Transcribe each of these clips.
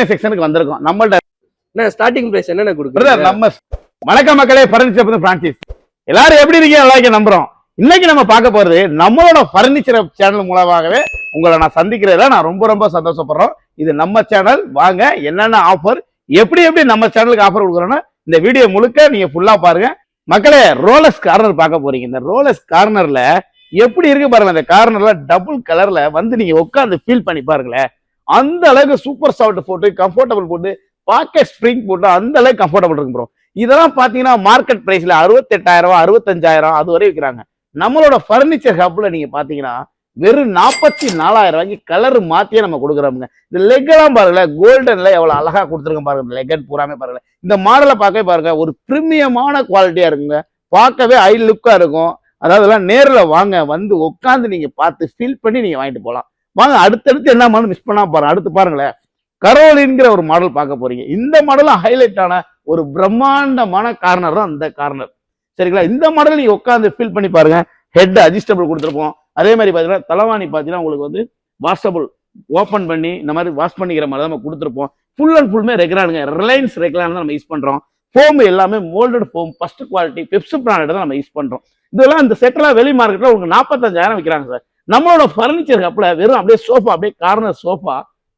Q&A செக்ஷனுக்கு வந்திருக்கோம். நம்மள்ட்ட ஸ்டார்டிங் பிரைஸ் என்னென்ன கொடுக்குறீங்க? நம்ம வணக்கம் மக்களே, பர்னிச்சர் பிரான்சிஸ். எல்லாரும் எப்படி இருக்கீங்க? நல்லா நம்புறோம். இன்னைக்கு நம்ம பார்க்க போறது நம்மளோட பர்னிச்சர் சேனல் மூலமாகவே உங்களை நான் சந்திக்கிறதுல நான் ரொம்ப ரொம்ப சந்தோஷப்படுறோம். இது நம்ம சேனல். வாங்க, என்னென்ன ஆஃபர், எப்படி நம்ம சேனலுக்கு ஆஃபர் கொடுக்குறோன்னா இந்த வீடியோ முழுக்க நீங்க ஃபுல்லா பாருங்க. மக்களே, ரோலஸ் கார்னர் பார்க்க போறீங்க. இந்த ரோலஸ் கார்னர்ல எப்படி இருக்கு பாருங்க. இந்த கார்னர்ல டபுள் கலர்ல வந்து நீங்க உட்காந்து ஃபீல் பண்ணி பாருங்களேன். அந்த அளவுக்கு சூப்பர் சாஃப்ட் போட்டு கம்ஃபர்டபுள் போட்டு பாக்கெட் ஸ்ப்ரிங் போட்டு அந்த அளவுக்கு கம்ஃபர்டபுள் இருக்கு ப்ரோ. இதெல்லாம் பாத்தீங்கன்னா மார்க்கெட் பிரைஸ்ல 68,000 65,000 அது வரை விற்கிறாங்க. நம்மளோட பர்னிச்சர் ஹப்ல நீங்க பாத்தீங்கன்னா வெறும் 44,000 ரூபாய்க்கு கலர் மாத்தியே நம்ம கொடுக்குறோம்ங்க. இந்த லெக் எல்லாம் பாருங்களேன், கோல்டன்ல எவ்வளவு அழகா கொடுத்துருக்கோம் பாருங்க. லெக் பூராமே பாருங்க. இந்த மாடலை பார்க்கவே பாருங்க, ஒரு பிரீமியமான குவாலிட்டியா இருக்குங்க. பார்க்கவே ஹை லுக்கா இருக்கும். அதாவது நேரில் வாங்க, வந்து உட்காந்து நீங்க பார்த்து ஃபீல் பண்ணி நீங்க வாங்கிட்டு போகலாம். வாங்க, அடுத்தடுத்து என்ன மாடல் மிஸ் பண்ணா பாருங்க. அடுத்து பாருங்களேன், கரோலின்கிற ஒரு மாடல் பார்க்க போறீங்க. இந்த மாடலும் ஹைலைட் ஆன ஒரு பிரம்மாண்டமான கார்னர் தான் இந்த கார்னர். சரிங்களா? இந்த மாடல் நீங்க உட்காந்து ஃபீல் பண்ணி பாருங்க. ஹெட் அட்ஜஸ்டபிள் கொடுத்துருப்போம். அதே மாதிரி பாத்தீங்கன்னா தலைவாணி பாத்தீங்கன்னா உங்களுக்கு வந்து வாஷபிள், ஓப்பன் பண்ணி இந்த மாதிரி வாஷ் பண்ணிக்கிற மாதிரி தான் நம்ம கொடுத்துருப்போம். ஃபுல் அண்ட் ஃபுல்மே ரெக்லானுங்க. ரிலையன்ஸ் ரெக்லான் தான் நம்ம யூஸ் பண்றோம். ஃபோம் எல்லாமே moulded foam, first quality Peps brand தான் நம்ம யூஸ் பண்றோம். இதெல்லாம் இந்த செட்டெல்லாம் வெளி மார்க்கெட்ல உங்களுக்கு 45,000 விற்கிறாங்க சார். நம்மளோட பர்னிச்சர் ஹப்ல வெறும் அப்படியே சோஃபா, அப்படியே கார்னர் சோஃபா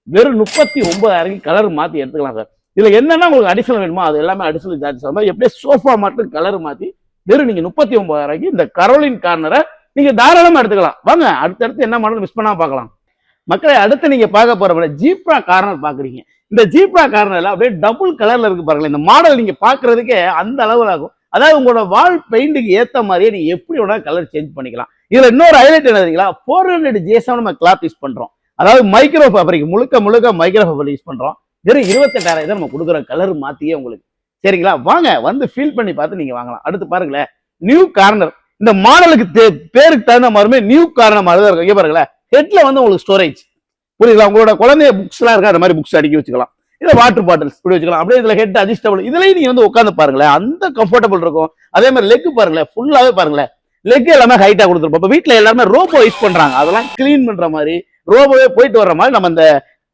வெறும் 39,000 கலர் மாத்தி எடுத்துக்கலாம் சார். இதுல என்னன்னா உங்களுக்கு அடிஷனல் வேணுமோ அது எல்லாமே அடிஷனல் சார்ஜஸ். அது மாதிரி எப்படியே சோஃபா மட்டும் கலர் மாத்தி வெறும் நீங்க 39,000 இந்த கரோலின் கார்னரை நீங்க தாராளமா எடுத்துக்கலாம். வாங்க, அடுத்தடுத்து என்ன மாடல் மிஸ் பண்ணா பார்க்கலாம். மக்களை, அடுத்து நீங்க பார்க்க போற ஜீப்ரா கார்னர் பாக்குறீங்க. இந்த ஜீப்ரா கார்னர்ல அப்படியே டபுள் கலர்ல இருக்கு பாருங்க. இந்த மாடல் நீங்க பாக்குறதுக்கே அந்த அளவுல ஆகும். அதாவது உங்களோட வால் பெயிண்ட்டுக்கு ஏத்த மாதிரியே நீங்க எப்படி வேணா கலர் சேஞ்ச் பண்ணிக்கலாம். இதுல இன்னொரு ஹைலைட் என்ன தெரியுங்களா? 400 GSM நம்ம கிளாத் யூஸ் பண்றோம். அதாவது மைக்ரோ ஃபேப்ரிக், முழுக்க மைக்ரோ ஃபேப்ரிக் யூஸ் பண்றோம். வெறும் 28,000 நம்ம கொடுக்குற கலர் மாத்தியே உங்களுக்கு. சரிங்களா? வாங்க, வந்து ஃபீல் பண்ணி பார்த்து நீங்க வாங்கலாம். அடுத்து பாருங்களேன், நியூ கார்னர். இந்த மாடலுக்கு பேருக்கு தகுந்த மாதிரிமே நியூ கார்னர் மாதிரி தான் இருக்கும். இங்க பாருங்களேன், ஹெட்ல வந்து உங்களுக்கு ஸ்டோரேஜ், புரியுங்களா? உங்களோட குழந்தைய புக்ஸ் எல்லாம் இருக்கா, அந்த மாதிரி புக்ஸ் அடுக்கி வச்சுக்கலாம். இதுல வாட்டர் பாட்டில்ஸ் இப்படி வச்சுக்கலாம். அப்படியே இதுல ஹெட் அட்ஜஸ்டபிள். இதுலயும் நீங்க வந்து உட்காந்து பாருங்களேன், அந்த கம்ஃபர்டபுள் இருக்கும். அதே மாதிரி லெக் பாருங்களேன், ஃபுல்லாவே பாருங்களேன், லெக் எல்லாமே ஹைட்டா கொடுத்துருப்போம். இப்ப வீட்டுல எல்லாருமே ரோபோ யூஸ் பண்றாங்க. அதெல்லாம் கிளீன் பண்ற மாதிரி, ரோபோவே போயிட்டு வர்ற மாதிரி நம்ம இந்த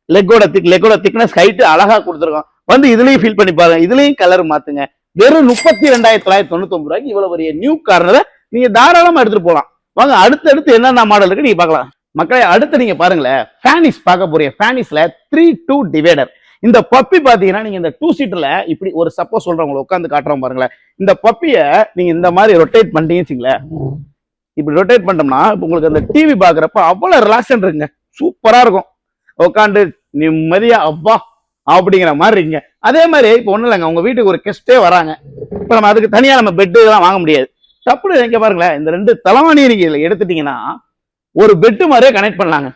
லெக்கோட திக்னஸ் ஹைட் அழகா கொடுத்துருக்கோம். வந்து இதுலயும் ஃபீல் பண்ணி பாருங்க. இதுலயும் கலர் மாத்துங்க. வெறும் 32,999 ரூபாய்க்கு இவ்வளவு பெரிய நியூ கார்னரை நீங்க தாராளமா எடுத்துட்டு போகலாம். வாங்க, அடுத்தடுத்து என்னென்ன மாடல் இருக்கு நீங்க பார்க்கலாம். மக்களை, அடுத்து நீங்க பாருங்களேன், ஃபேனிஸ் பார்க்க போறீங்க. ஃபேனிஸ்ல 3-2 டிவைடர். இந்த பப்பி பாத்தீங்கன்னா நீங்க இந்த 2 சீட்ல இப்படி ஒரு சப்போஸ் சொல்றேன், உங்களை உட்காந்து காட்டுறோம் பாருங்களேன். இந்த பப்பிய நீங்க இந்த மாதிரி ரொட்டேட் பண்ணிட்டீங்கன்னு, இப்படி ரொட்டேட் பண்ணோம்னா உங்களுக்கு அந்த டிவி பாக்குறப்ப அவ்வளவு ரிலாக்ஸன் இருக்குங்க. சூப்பரா இருக்கும். உட்காந்து நிம்மதியா அப்பா அப்படிங்கிற மாதிரி இருக்குங்க. அதே மாதிரி இப்ப ஒண்ணு இல்லைங்க, உங்க வீட்டுக்கு ஒரு கெஸ்டே வராங்க. இப்ப நம்ம அதுக்கு தனியா நம்ம பெட்டு இதெல்லாம் வாங்க முடியாது. தப்பு இங்க பாருங்களேன், இந்த 2 தலைவாணியை நீங்க இதுல எடுத்துட்டீங்கன்னா ஒரு பெட்டு மாதிரியே கனெக்ட் பண்ணலாங்க.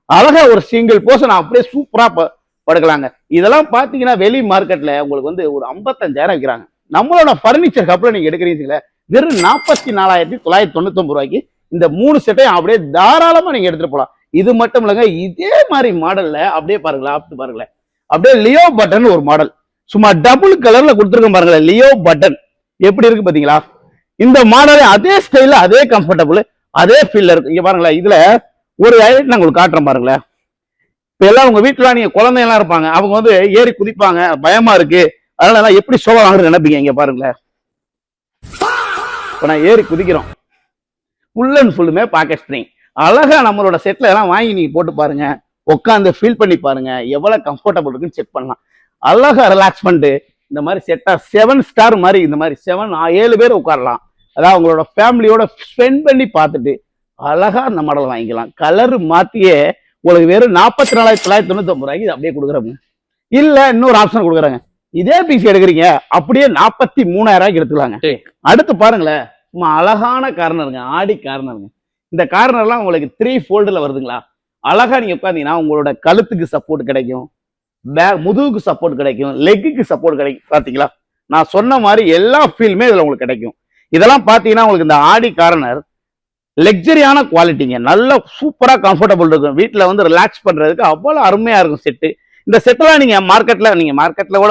அழகா ஒரு சிங்கிள் போர்ஷன் அப்படியே சூப்பரா படுக்கலாங்க. இதெல்லாம் பாத்தீங்கன்னா வெளி மார்க்கெட்ல உங்களுக்கு வந்து ஒரு 55,000 விற்கிறாங்க. நம்மளோட பர்னிச்சர் ஹப்ல நீங்க எடுக்கிறீங்களே வெறும் 44,999 ரூபாய்க்கு இந்த 3 செட்டையும் அப்படியே தாராளமா நீங்க எடுத்துட்டு போலாம். இது மட்டும் இல்லைங்க, இதே மாதிரி மாடல்ல அப்படியே பாருங்களேன், ஆப்ட் பாருங்களேன், அப்படியே லியோ பட்டன் ஒரு மாடல் சும்மா டபுள் கலர்ல கொடுத்துருக்கோம் பாருங்களேன். லியோ பட்டன் எப்படி இருக்கு பாத்தீங்களா? இந்த மாடல் அதே ஸ்டைல்ல, அதே கம்ஃபர்டபுள், அதே ஃபீல்ல இருக்கு. இங்க பாருங்களேன், இதுல ஒரு ஹைலைட் நான் உங்களுக்கு காட்டுறேன் பாருங்களேன். இப்ப எல்லாம் உங்க வீட்டுல நீங்க குழந்தையெல்லாம் இருப்பாங்க, அவங்க வந்து ஏறி குதிப்பாங்க, பயமா இருக்கு, அதனால எப்படி சோபா வாங்குறது நினைப்பீங்க. இங்க பாருங்களேன், இப்ப நான் ஏறி குதிக்கிறோம், ஃபுல் அண்ட் ஃபுல்லுமே பாக்கெட் ஸ்ப்ரிங். அழகா நம்மளோட செட்ல எல்லாம் வாங்கி நீங்க போட்டு பாருங்க, உட்காந்து ஃபீல் பண்ணி பாருங்க, எவ்வளவு கம்ஃபர்டபுள் இருக்குன்னு செக் பண்ணலாம். அழகா ரிலாக்ஸ் பண்ணிட்டு இந்த மாதிரி செட்டா 7 ஸ்டார் மாதிரி இந்த மாதிரி 7 பேர் உட்காரலாம். அதாவது உங்களோட ஃபேமிலியோட ஸ்பெண்ட் பண்ணி பார்த்துட்டு அழகா அந்த மாடல் வாங்கிக்கலாம். கலர் மாத்தியே உங்களுக்கு வெறும் 44,999 ரூபாய்க்கு இது அப்படியே கொடுக்குறாங்க. இல்ல இன்னொரு ஆப்ஷன் கொடுக்குறாங்க, இதே பிசி எடுக்கிறீங்க அப்படியே 43,000 ரூபாய்க்கு எடுத்துக்கலாங்க. அடுத்து பாருங்களேன், சும்மா அழகான கார்னருங்க, ஆடி கார்னருங்க. இந்த கார்னர்லாம் உங்களுக்கு 3 ஃபோல்டுல வருதுங்களா? அழகா நீங்க உட்காந்தீங்கன்னா உங்களோட கழுத்துக்கு சப்போர்ட் கிடைக்கும், முதுகுக்கு சப்போர்ட் கிடைக்கும், லெக்குக்கு சப்போர்ட் கிடைக்கும். பாத்தீங்களா? நான் சொன்ன மாதிரி எல்லா ஃபீலுமே இதுல உங்களுக்கு கிடைக்கும். இதெல்லாம் பாத்தீங்கன்னா உங்களுக்கு இந்த ஆடி கார்னர் லக்ஸரியான குவாலிட்டிங்க, நல்ல சூப்பரா கம்ஃபர்டபுள் இருக்கும். வீட்டுல வந்து ரிலாக்ஸ் பண்றதுக்கு அவ்வளவு அருமையா இருக்கும் செட்டு. இந்த செட்டெல்லாம் நீங்க மார்க்கெட்ல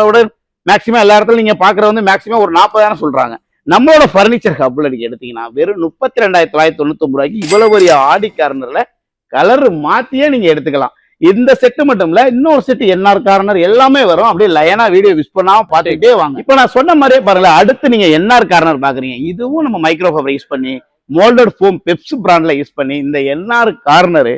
விட மேக்சிமம் எல்லா இடத்துல நீங்க பாக்குறது வந்து மேக்சிமம் ஒரு 40,000 சொல்றாங்க. நம்மளோட பர்னிச்சர் ஹப்ல நீங்க எடுத்தீங்கன்னா வெறும் 32,999 ரூபாய்க்கு இவ்வளவு பெரிய ஆடி கார்னர்ல கலர் மாத்தியே நீங்க எடுத்துக்கலாம். இந்த செட்டு மட்டும் இல்ல, இன்னொரு செட்டு என்ஆர் கார்னர் எல்லாமே வரும். அப்படியே லைனா வீடியோ மிஸ் பண்ணாம பாத்துக்கிட்டே வாங்க. இப்ப நான் சொன்ன மாதிரியே பாருங்க, அடுத்து நீங்க என்ஆர் கார்னர் பாக்குறீங்க. இதுவும் நம்ம மைக்ரோ ஃபைபர் யூஸ் பண்ணி மோல்டட் ஃபோம் பெப்ஸ் பிராண்ட்ல யூஸ் பண்ணி இந்த என்ஆர் கார்னர்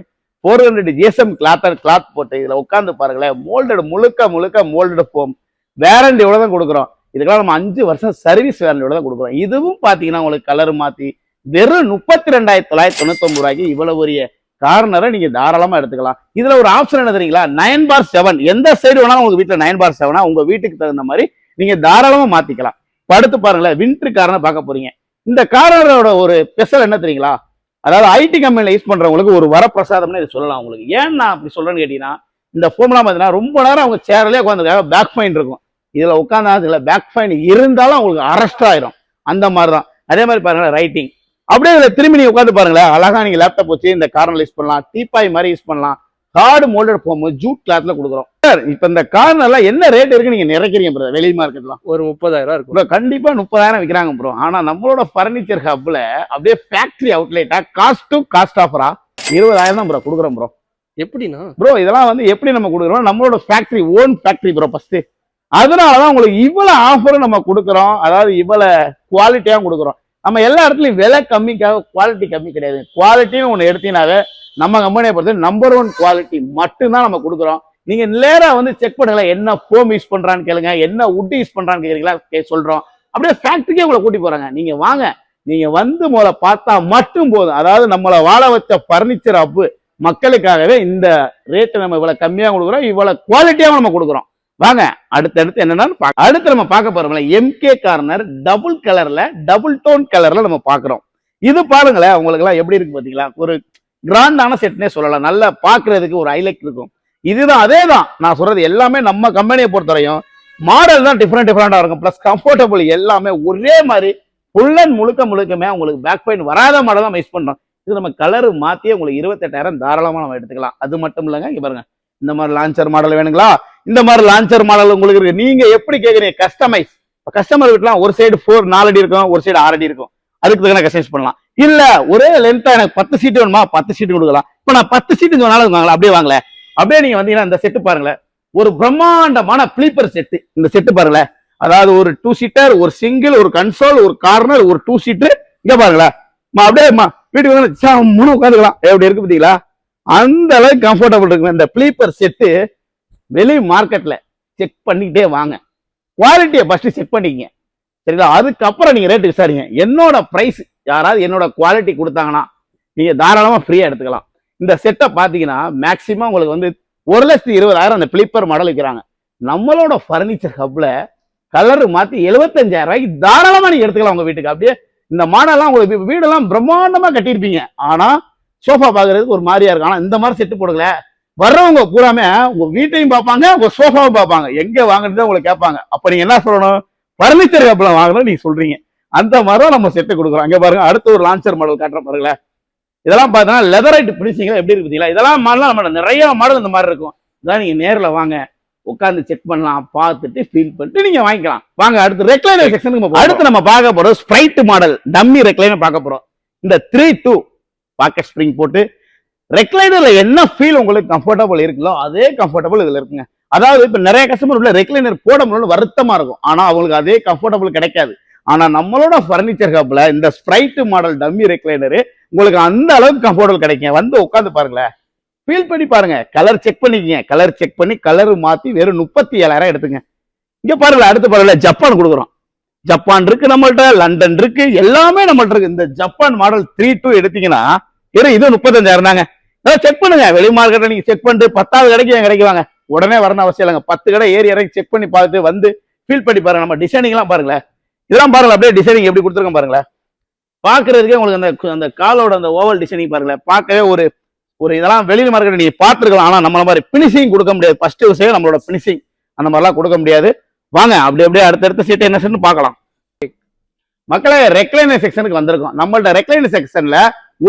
400 ஜிஎஸ்எம் கிளாத் போட்டு இதுல உட்காந்து பாருங்களேன். மோல்டட் முழுக்க முழுக்க மோல்டட் ஃபோம் வேரண்டியோட தான் கொடுக்குறோம். இதுக்கெல்லாம் நம்ம 5 வருஷம் சர்வீஸ் வேரண்டியோட தான் கொடுக்குறோம். இதுவும் பாத்தீங்கன்னா உங்களுக்கு கலர் மாத்தி வெறும் 32,999 ரூபாய்க்கு இவ்வளவு ஒரு கார்னரை நீங்க தாராளமா எடுத்துக்கலாம். இதுல ஒரு ஆப்ஷன் என்ன தெரியுங்களா, 9/7 எந்த சைடு வேணாலும் உங்க வீட்டுல 9/7 உங்க வீட்டுக்கு தகுந்த மாதிரி நீங்க தாராளமா மாத்திக்கலாம். படுத்து பாருங்களேன், வின்டர் கார்னர் பார்க்க போறீங்க. இந்த கார்னரோட ஒரு ஸ்பெஷல் என்ன தெரியுங்களா, அதாவது ஐடி கம்பெனில யூஸ் பண்றவங்களுக்கு ஒரு வரப்பிரசாதம்னு இதை சொல்லலாம். உங்களுக்கு ஏன் நான் அப்படி சொல்றேன்னு கேட்டீங்கன்னா, இந்த ஃபோம்லாம் பார்த்தீங்கன்னா ரொம்ப நேரம் அவங்க சேர்லயே உட்காந்துருக்காங்க, பேக் ஃபைன் இருக்கும். இதுல உட்காந்தா இதுல பேக் ஃபைன் இருந்தாலும் அவங்களுக்கு அரெஸ்ட் ஆயிரும். அந்த மாதிரி தான். அதே மாதிரி பாருங்களேன், ரைட்டிங் அப்படியே இதுல திரும்பி நீங்க உட்காந்து பாருங்களேன், அழகா நீங்க லேப்டாப் வச்சு இந்த கார்னர் யூஸ் பண்ணலாம், டீபாய் மாதிரி யூஸ் பண்ணலாம். ஹார்டு மோல்டட் ஃபோம் ஜூட் கிளாத்ல கொடுக்குறோம். சார் இப்ப இந்த கார்னர்ல என்ன ரேட் இருக்கு நீங்க நிறைக்கிறீங்க ப்ரோ? வெளி மார்க்கெட்லாம் ஒரு 30,000 இருக்கும் ப்ரோ. கண்டிப்பா 30,000 விற்கிறாங்க ப்ரோ. ஆனா நம்மளோட பர்னிச்சர் ஹப்ல அப்படியே ஃபேக்டரி அவுட்லெட்டா காஸ்ட் டு காஸ்ட் ஆஃபரா 20,000 தான் ப்ரோ கொடுக்குறோம் ப்ரோ. எப்படின்னா ப்ரோ இதெல்லாம் வந்து எப்படி நம்ம கொடுக்குறோம், நம்மளோட factory own factory bro first. அதனாலதான் உங்களுக்கு இவ்வளவு ஆஃபரும் நம்ம கொடுக்குறோம். அதாவது இவ்வளவு குவாலிட்டியா கொடுக்குறோம். நம்ம எல்லா இடத்துலயும் விலை கம்மிக்காக குவாலிட்டி கம்மி கிடையாது. குவாலிட்டின்னு ஒண்ணு எடுத்தீங்கன்னாவே நம்ம கம்பெனியை பொறுத்து நம்பர் 1 குவாலிட்டி மட்டும்தான் நம்ம கொடுக்குறோம். நீங்க நேரா வந்து செக் பண்ணுங்களா, என்ன ஃபோம் யூஸ் பண்றான்னு கேளுங்க, என்ன உட் யூஸ் பண்றான்னு கேக்குறீங்களா, சொல்றோம். அப்படியே ஃபேக்டரிக்கே உங்களை கூட்டி போறாங்க. நீங்க வாங்க, நீங்க வந்து முதல்ல பார்த்தா மட்டும் போதும். அதாவது நம்மளை வாழ வச்ச பர்னிச்சர் ஹப் மக்களுக்காகவே இந்த ரேட்டு நம்ம இவ்வளவு கம்மியா கொடுக்குறோம், இவ்வளவு குவாலிட்டியாவும் நம்ம கொடுக்குறோம். வாங்க அடுத்து என்னன்னா, அடுத்து நம்ம பார்க்க போறோம்ல எம்கே கார்னர் டபுள் கலர்ல டபுள் டோன் கலர்ல நம்ம பாக்குறோம். இது பாருங்களேன், உங்களுக்கு எல்லாம் எப்படி இருக்கு பாத்தீங்களா, ஒரு கிராண்டான செட்னே சொல்லலாம். நல்லா பாக்குறதுக்கு ஒரு ஹைலைட் இருக்கும். இதுதான் அதே தான் நான் சொல்றது. எல்லாமே நம்ம கம்பெனியை பொறுத்தவரையும் மாடல் தான் டிஃப்ரெண்டா இருக்கும். பிளஸ் கம்ஃபர்டபுள் எல்லாமே ஒரே மாதிரி ஃபுல் அண்ட் முழுக்கமே உங்களுக்கு பேக் பெயின் வராத மாடல் தான் யூஸ் பண்றோம். இது நம்ம கலர் மாத்தி உங்களுக்கு 28,000 தாராளமா நம்ம எடுத்துக்கலாம். அது மட்டும் இல்லைங்க, இங்க பாருங்க, இந்த மாதிரி லான்ச்சர் மாடல் வேணுங்களா, இந்த மாதிரி லான்ச்சர் மாடல் உங்களுக்கு இருக்கு. நீங்க எப்படி கேக்குறீங்க கஸ்டமைஸ், கஸ்டமர் வீட்டுலாம் ஒரு சைடு 4 அடி இருக்கும், ஒரு சைடு 6 அடி இருக்கும். அதுக்கு தகுந்த கஸ்டமைஸ் பண்ணலாம். இல்ல ஒரே லென்த்தா எனக்கு 10 சீட்டு வேணுமா, 10 சீட்டு கொடுக்கலாம். இப்ப நான் 10 சீட்டு சொன்னாலும் வாங்கலாம். அப்படியே வாங்கல. அப்படியே நீங்க வந்தீங்கன்னா இந்த செட்டு பாருங்களேன், ஒரு பிரம்மாண்டமான பிளீப்பர் செட்டு. இந்த செட்டு பாருங்களேன், அதாவது ஒரு 2 சீட்டர், ஒரு சிங்கிள், ஒரு கன்சோல், ஒரு கார்னர், ஒரு 2 சீட்டர். இங்க பாருங்களேன், அப்படியே வீட்டுக்கு வந்து முழு உட்காந்துக்கலாம். எப்படி இருக்கு பாத்தீங்களா, அந்த அளவுக்கு கம்ஃபர்டபுள் இருக்கு. இந்த பிளீப்பர் செட்டு வெளி மார்க்கெட்ல செக் பண்ணிக்கிட்டே வாங்க. குவாலிட்டியை ஃபர்ஸ்ட் செக் பண்ணிக்கங்க, சரிங்களா? அதுக்கப்புறம் நீங்க ரேட்டு விசாரிங்க. என்னோட பிரைஸ் யாராவது என்னோட குவாலிட்டி கொடுத்தாங்கன்னா நீங்க தாராளமா ஃப்ரீயா எடுத்துக்கலாம். இந்த செட்டை பாத்தீங்கன்னா மேக்சிமம் உங்களுக்கு வந்து 1,20,000 அந்த பிளிப்பர் மாடல் விற்கிறாங்க. நம்மளோட பர்னிச்சர் ஹப்ல கலர் மாத்தி 75,000 ரூபாய்க்கு தாராளமா நீங்க எடுத்துக்கலாம் உங்க வீட்டுக்கு. அப்படியே இந்த மாடல்லாம் உங்களுக்கு வீடெல்லாம் பிரம்மாண்டமா கட்டியிருப்பீங்க, ஆனா சோஃபா பாக்குறதுக்கு ஒரு மாதிரியா இருக்கும். ஆனா இந்த மாதிரி செட்டு போடுங்கள, வர்றவங்க பூராமே உங்க வீட்டையும் பார்ப்பாங்க, உங்க சோஃபாவும் பார்ப்பாங்க. எங்க வாங்குறது உங்களை கேட்பாங்க. அப்ப நீங்க என்ன சொல்லணும், பர்னிச்சர் ஹப்ல வாங்கணும் நீங்க சொல்றீங்க. அந்த மாதிரி நம்ம செட்டு கொடுக்குறோம். அங்க பாருங்க, அடுத்த ஒரு லான்ச்சர் மாடல் காட்டுற பாருங்களேன். இதெல்லாம் பார்த்தீங்கன்னா லெதரைட் பினிஷிங்ல எப்படி இருக்கு பார்த்தீங்களா? இதெல்லாம் மாடலாம் நம்ம நிறைய மாடல் இந்த மாதிரி இருக்கும். இதான் நீங்க நேர்ல வாங்க, உட்காந்து செக் பண்ணலாம், பார்த்துட்டு ஃபீல் பண்ணிட்டு நீங்க வாங்கிக்கலாம். வாங்க அடுத்து ரெக்லைனர் செக்ஷனுக்கு. அடுத்து நம்ம பார்க்க போறோம் ஸ்ப்ரைட் மாடல் டம்மி ரெக்லைனர் பார்க்க போறோம். இந்த 3-2 பாக்கெட் ஸ்ப்ரிங் போட்டு ரெக்லைனர்ல என்ன ஃபீல் உங்களுக்கு கம்ஃபர்டபுள் இருக்குல்லோ அதே கம்ஃபர்டபுள் இதுல இருக்குங்க. அதாவது இப்ப நிறைய கஸ்டமர் உள்ள ரெக்லைனர் போட முடியல வருத்தமா இருக்கும், ஆனா அவங்களுக்கு அதே கம்ஃபர்டபுள் கிடைக்காது. ஆனா நம்மளோட பர்னிச்சர் ஹப்ல இந்த ஸ்ப்ரைட் மாடல் டம்மி ரெக்லைனர் உங்களுக்கு அந்த அளவுக்கு கம்ஃபர்டபுள் கிடைக்கும். வந்து உட்காந்து பாருங்களேன், ஃபீல் பண்ணி பாருங்க, கலர் செக் பண்ணிக்கங்க. கலர் செக் பண்ணி கலர் மாத்தி வெறும் 37,000 எடுத்துங்க. இங்க பாருங்க, அடுத்து பாருங்க, ஜப்பான் கொடுக்குறோம். ஜப்பான் இருக்கு நம்மள்ட்ட, லண்டன் இருக்கு, எல்லாமே நம்மள்ட்ட இருக்கு. இந்த ஜப்பான் மாடல் 3-2 எடுத்தீங்கன்னா இது 35,000 தாங்க. செக் பண்ணுங்க, வெளி மார்க்கெட்டை நீங்க செக் பண்ணிட்டு 10வது கடைக்கு என் கடைக்கு வாங்க. உடனே வரணும் அவசியம் இல்லைங்க. 10 கடை ஏறி இறங்கி செக் பண்ணி பார்த்துட்டு வந்து ஃபீல் பண்ணி பாருங்க. நம்ம டிசைனிங் எல்லாம் பாருங்களேன், இதெல்லாம் பாருங்களேன், அப்படியே டிசைனிங் எப்படி கொடுத்துருக்கோம் பாருங்களேன். பாக்குறதுக்கே உங்களுக்கு அந்த காலோட அந்த ஓவல் டிசைனிங் பாருங்களேன், பார்க்கவே ஒரு இதெல்லாம் வெளியில மார்க்கெட் நீங்க பார்த்துருக்கலாம். ஆனா நம்மள மாதிரி பினிஷிங் கொடுக்க முடியாது. ஃபர்ஸ்ட் விஷயம் நம்மளோட பினிஷிங் அந்த மாதிரிலாம் கொடுக்க முடியாது. வாங்க அப்படியே அடுத்தடுத்த சீட்டு என்ன சென்னு பார்க்கலாம். மக்களே, ரெக்லைனர் செக்ஷனுக்கு வந்திருக்கோம். நம்மள்ட்ட ரெக்லைனர் செக்ஷன்ல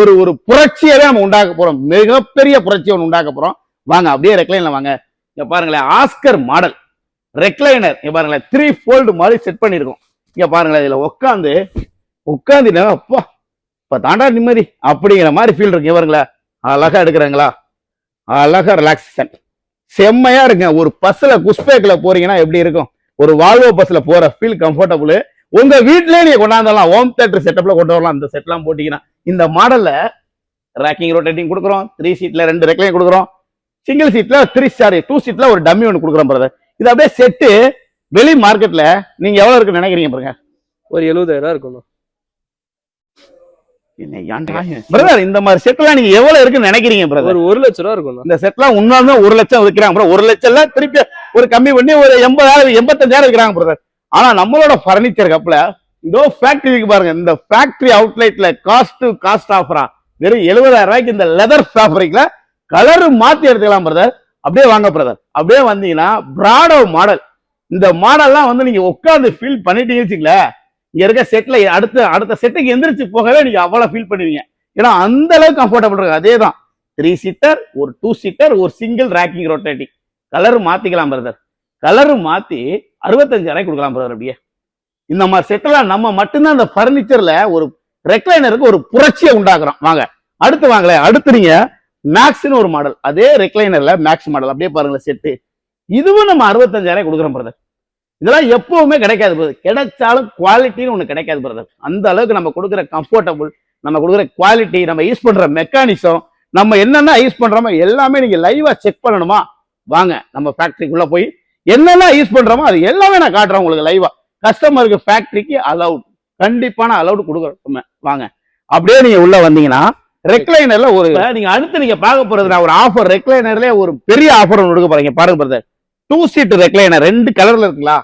ஒரு புரட்சியவே நம்ம உண்டாக்க போறோம். மிகப்பெரிய புரட்சியை ஒன்று உண்டாக்க போறோம். வாங்க அப்படியே ரெக்லைன்ல வாங்க. இங்க பாருங்களேன், ஆஸ்கர் மாடல் ரெக்லைனர். இங்க பாருங்களேன், 3 ஃபோல்டு மாதிரி செட் பண்ணிருக்கோம். இங்க பாருங்களேன், இதுல உட்காந்து அப்பா இப்ப தாண்டா நிம்மதி அப்படிங்கிற மாதிரி ஃபீல் இருக்கு. பாருங்களேன், அழகா எடுக்கிறாங்களா, அழகா ரிலாக்ஸேஷன் செம்மையா இருக்குங்க. ஒரு பஸ்ல குஷ்பேக்ல போறீங்கன்னா எப்படி இருக்கும், ஒரு வால்வோ பஸ்ல போற ஃபீல் கம்ஃபர்டபுள். உங்க வீட்லயே நீங்க கொண்டாந்தலாம், ஹோம் தியேட்டர் செட்டப்ல கொண்டு வரலாம். இந்த செட்லாம் போட்டீங்கன்னா இந்த மாடல்ல ராக்கிங் ரொட்டேட்டிங் கொடுக்குறோம். 3 சீட்ல 2 ரெக்லைன் கொடுக்குறோம். சிங்கிள் சீட்ல 2 சீட்ல ஒரு டம்மி ஒன்று கொடுக்குறோம் பிரதர். இது அப்படியே செட்டு வெளி மார்க்கெட்ல நீங்க எவ்வளவு இருக்குன்னு நினைக்கிறீங்க பாருங்க? ஒரு 70,000 இருக்கும். பிரதர் இந்த மாதிரி செட்லாம் நீங்க எவ்வளவு இருக்குன்னு நினைக்கிறீங்க பிரதர்? ஒரு 1 லட்சம் ரூபா இருக்கும். இந்த செட்லாம் உண்மையாலுமே 1 லட்சம் விற்கிறாங்க பிரதர். 1 லட்சம்ல திருப்பி ஒரு கம்மி பண்ணி ஒரு 80,000 85,000 விற்கிறாங்க பிரதர். ஆனா நம்மளோட பர்னிச்சர் கப்ல இதோ ஃபேக்டரிக்கு பாருங்க, இந்த ஃபேக்டரி அவுட்லெட்ல காஸ்ட் ஆஃபரா வெறும் 70,000 ரூபாய்க்கு இந்த லெதர் ஃபேப்ரிக்ல கலர் மாத்தி எடுத்துக்கலாம் பிரதர். அப்படியே வாங்க பிரதர். அப்படியே வந்தீங்கன்னா பிராடோ மாடல். இந்த மாடல்லாம் வந்து நீங்க உட்காந்து ஃபீல் பண்ணிட்டீங்கன்னு வச்சுங்களேன், இங்க இருக்க செட்ல அடுத்த செட்டுக்கு எந்திரிச்சு போகவே நீங்க அவ்வளவு ஃபீல் பண்ணுவீங்க. ஏன்னா அந்த அளவுக்கு கம்ஃபர்டபுள் இருக்கு. அதே தான் 3 சீட்டர், ஒரு 2 சீட்டர், ஒரு சிங்கிள் ராக்கிங் ரொட்டேட்டிங். கலர் மாத்திக்கலாம் பிரதர். கலர் மாத்தி 65,000 கொடுக்கலாம் பிரதர். அப்படியே இந்த மாதிரி செட்டெல்லாம் நம்ம மட்டும்தான் இந்த பர்னிச்சர்ல ஒரு ரெக்லைனருக்கு ஒரு புரட்சியை உண்டாக்குறோம். வாங்க அடுத்து வாங்களேன். அடுத்து நீங்க மேக்ஸ்னு ஒரு மாடல், அதே ரெக்லைனர்ல மேக்ஸ் மாடல் அப்படியே பாருங்களேன் செட்டு. இதுவும் நம்ம 65,000 கொடுக்குறோம் பிரதர். இதெல்லாம் எப்பவுமே கிடைக்காது பிரதர். கிடைச்சாலும் குவாலிட்டின்னு ஒண்ணு கிடைக்காது பிரதர். அந்த அளவுக்கு நம்ம கொடுக்குற கம்ஃபர்டபுள், நம்ம கொடுக்குற குவாலிட்டி, நம்ம யூஸ் பண்ற மெக்கானிசம், நம்ம என்னென்ன யூஸ் பண்றோமோ எல்லாமே நீங்க லைவா செக் பண்ணணுமா? வாங்க நம்ம ஃபேக்டரிக்குள்ள போய் என்னென்ன யூஸ் பண்றோமோ அது எல்லாமே நான் காட்டுறேன் உங்களுக்கு லைவா. கஸ்டமருக்கு ஃபேக்டரிக்கு அலவுட், கண்டிப்பான அலவுட் கொடுக்குறோம். வாங்க அப்படியே நீங்க உள்ள வந்தீங்கன்னா ரெக்லைனர்ல ஒரு நீங்க அடுத்து நீங்க பார்க்க போறது நான் ஒரு ஆஃபர். ரெக்லைனர்ல ஒரு பெரிய ஆஃபர் ஒன்று கொடுக்க போறீங்க பாருங்க பிரதர். 2 சீட் ரெக்லைனர் 2 கலர்ல இருக்குங்களா?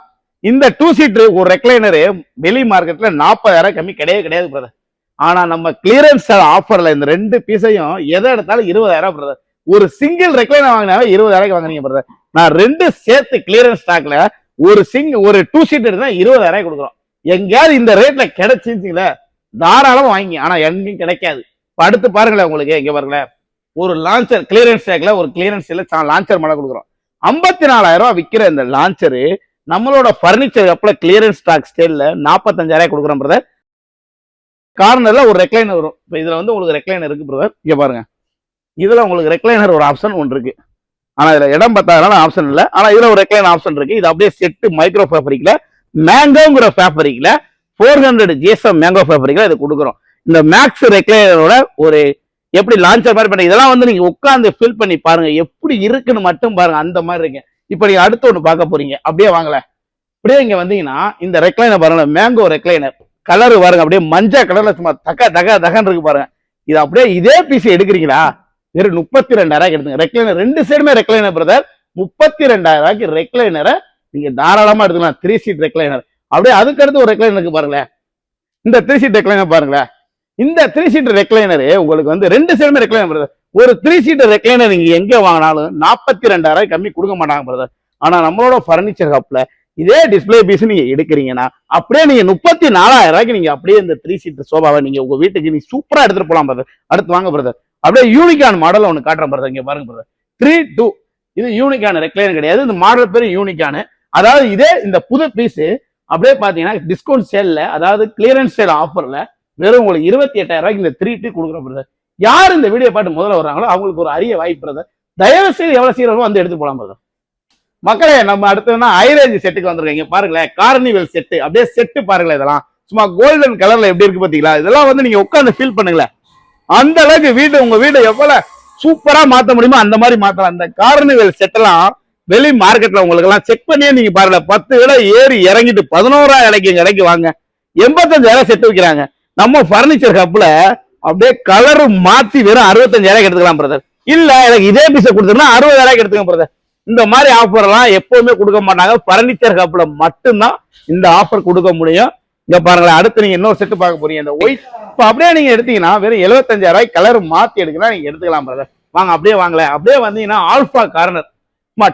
இந்த 2 சீட் ஒரு ரெக்லைனர் வெளி மார்க்கெட்ல 40,000 கம்மி கிடையாது பிரதர். ஆனா நம்ம கிளியரன்ஸ் ஆஃபர்ல இந்த 2 பீஸையும் எதை எடுத்தாலும் 20,000 பிரதர். ஒரு சிங்கிள் ரெக்லைனர் வாங்கினாவே 20,000 வாங்குறீங்க பிரதர். நான் 2 சேர்த்து கிளியரன்ஸ் ஸ்டாக்ல ஒரு 2 சீட் எடுத்தா 20,000 கொடுக்குறோம். எங்கேயாவது இந்த ரேட்ல கிடைச்சிருச்சுங்களே தாராளமா வாங்கி. ஆனா எங்கேயும் கிடைக்காது. அடுத்து பாருங்களேன், உங்களுக்கு இங்க பாருங்களேன், ஒரு லான்ச்சர் கிளியரன்ஸ் ஸ்டாக்ல ஒரு கிளியரன்ஸ் லான்ச்சர் மாடல் கொடுக்குறோம். 54,000 ரூபாய் விற்கிற இந்த லான்ச்சரு நம்மளோட பர்னிச்சர் கப்ல கிளியரன்ஸ் ஸ்டாக் ஸ்டேல்ல 45,000 கொடுக்குறோம் பிரதர். கார்னர்ல ஒரு ரெக்லைனர் வரும். இப்போ இதுல வந்து உங்களுக்கு ரெக்லைனர் இருக்கு பிரதர். இங்க பாருங்க, இதுல உங்களுக்கு ரெக்லைனர் ஒரு ஆப்ஷன் ஒன்று இருக்கு. ஆனா இதுல இடம் பத்தாதனால ஆப்ஷன் இல்லை. ஆனா இதுல ஒரு ரெக்லைனர் ஆப்ஷன் இருக்கு. இது அப்படியே செட்டு மைக்ரோ ஃபேப்ரிக்ல மேங்கோங்கிற ஃபேப்ரிக்ல 400 ஜிஎஸ்எம் மேங்கோ ஃபேப்ரிக்ல இது கொடுக்குறோம். இந்த மேக்ஸ் ரெக்லைனரோட ஒரு எப்படி லான்ச்சர் மாதிரி பண்ண இதெல்லாம் வந்து நீங்க உட்காந்து ஃபில் பண்ணி பாருங்க எப்படி இருக்குன்னு மட்டும் பாருங்க. அந்த மாதிரி இருக்கு. இப்ப நீங்க அடுத்து ஒண்ணு பார்க்க போறீங்க. அப்படியே வாங்கல. அப்படியே இங்க வந்தீங்கன்னா இந்த ரெக்லைனர் பாருங்க, மேங்கோ ரெக்லைனர் கலர் பாருங்க, அப்படியே மஞ்சள் கலர்ல சும்மா தகன்னு இருக்கு பாருங்க. இது அப்படியே இதே பீஸ் எடுக்கிறீங்களா? வெறும் 32,000 எடுத்துங்க. ரெக்லைனர் 2 சைடுமே ரெக்லைனர் பிரதர். 32,000 ரெக்லைனரை நீங்க தாராளமா எடுத்துக்கலாம். 3 சீட் ரெக்லைனர். அப்படியே அதுக்கு அடுத்து ஒரு ரெக்லைனர் இருக்கு பாருங்களேன். இந்த 3 சீட் ரெக்லைனர் பாருங்களேன். இந்த 3 சீட் ரெக்லைனர் உங்களுக்கு வந்து 2 சைடுமே ரெக்லைனர் பிரதர். ஒரு 3 சீட் ரெக்லைனர் நீங்க எங்க வாங்கினாலும் 42,000 கம்மி கொடுக்க மாட்டாங்க பிரதர். ஆனா நம்மளோட பர்னிச்சர் ஹப்ல இதே டிஸ்பிளே பீஸ் நீங்க எடுக்கிறீங்கன்னா அப்படியே நீங்க 34,000 நீங்க அப்படியே இந்த 3 சீட் சோபாவை நீங்க உங்க வீட்டுக்கு நீங்க சூப்பரா எடுத்துட்டு போலாம் பிரதர். அடுத்து வாங்க பிரதர். அப்படியே யூனிகான் மாடல் ஒன்று காட்டுறேன் பிரதர். இங்க பாருங்க பிரதர், 3-2 இது யூனிகான் ரெக்லைனர் கிடையாது. இந்த மாடல் பேரு யூனிகான். அதாவது இதே இந்த புது பீஸ் அப்படியே பாத்தீங்கன்னா டிஸ்கவுண்ட் சேல்ல, அதாவது கிளியரன்ஸ் சேல் ஆஃபர்ல வெறும் உங்களுக்கு 28,000 இந்த 3-2 கொடுக்குறோம் பிரதர். யார் இந்த வீடியோ பாட்டு முதல்ல வர்றாங்களோ அவங்களுக்கு ஒரு அரிய வாய்ப்பு பிரதர். தயவு செய்து எவ்வளவு சீக்கிரமோ வந்து எடுத்து போலாம் பிரதர். மக்களே நம்ம அடுத்ததுன்னா ஹைரேஞ்ச் செட்டுக்கு வந்திருக்கீங்க பாருங்களேன். கார்னிவல் செட்டு அப்படியே செட்டு பாருங்களேன். இதெல்லாம் சும்மா கோல்டன் கலர்ல எப்படி இருக்கு பாத்தீங்களா? இதெல்லாம் வந்து நீங்க உட்காந்து ஃபீல் பண்ணுங்களேன். அந்த அளவுக்கு வீடு உங்க வீடு எவ்வளவு சூப்பரா மாத்த முடியுமோ அந்த மாதிரி மாத்தலாம். இந்த கார்னிவல் செட் எல்லாம் வெளி மார்க்கெட்ல உங்களுக்கு எல்லாம் செக் பண்ணியே நீங்க பாருங்க. 10 விலை ஏறி இறங்கிட்டு 11,000 கடைக்கு வாங்க 85,000 செட்டு வைக்கிறாங்க. நம்ம பர்னிச்சர் ஹப்ல அப்படியே கலர் மாத்தி வெறும் 65,000 எடுத்துக்கலாம் பிரதர். இல்ல எனக்கு இதே பீஸை கொடுத்துருந்தா 60,000 எடுத்துக்க பிரதர். இந்த மாதிரி ஆஃபர் எல்லாம் எப்பவுமே கொடுக்க மாட்டாங்க. பர்னிச்சர் ஹப்ல மட்டும்தான் இந்த ஆஃபர் கொடுக்க முடியும். இங்க பாருங்களேன். அடுத்து நீங்க இன்னொரு செட்டு பார்க்க போறீங்க. இந்த ஒயிட் இப்ப அப்படியே நீங்க எடுத்தீங்கன்னா வெறும் 75,000 கலர் மாத்தி எடுக்கலாம். நீங்க எடுத்துக்கலாம் பிரதர். வாங்க அப்படியே வாங்கல. அப்படியே வந்தீங்கன்னா ஆல்பா கார்னர்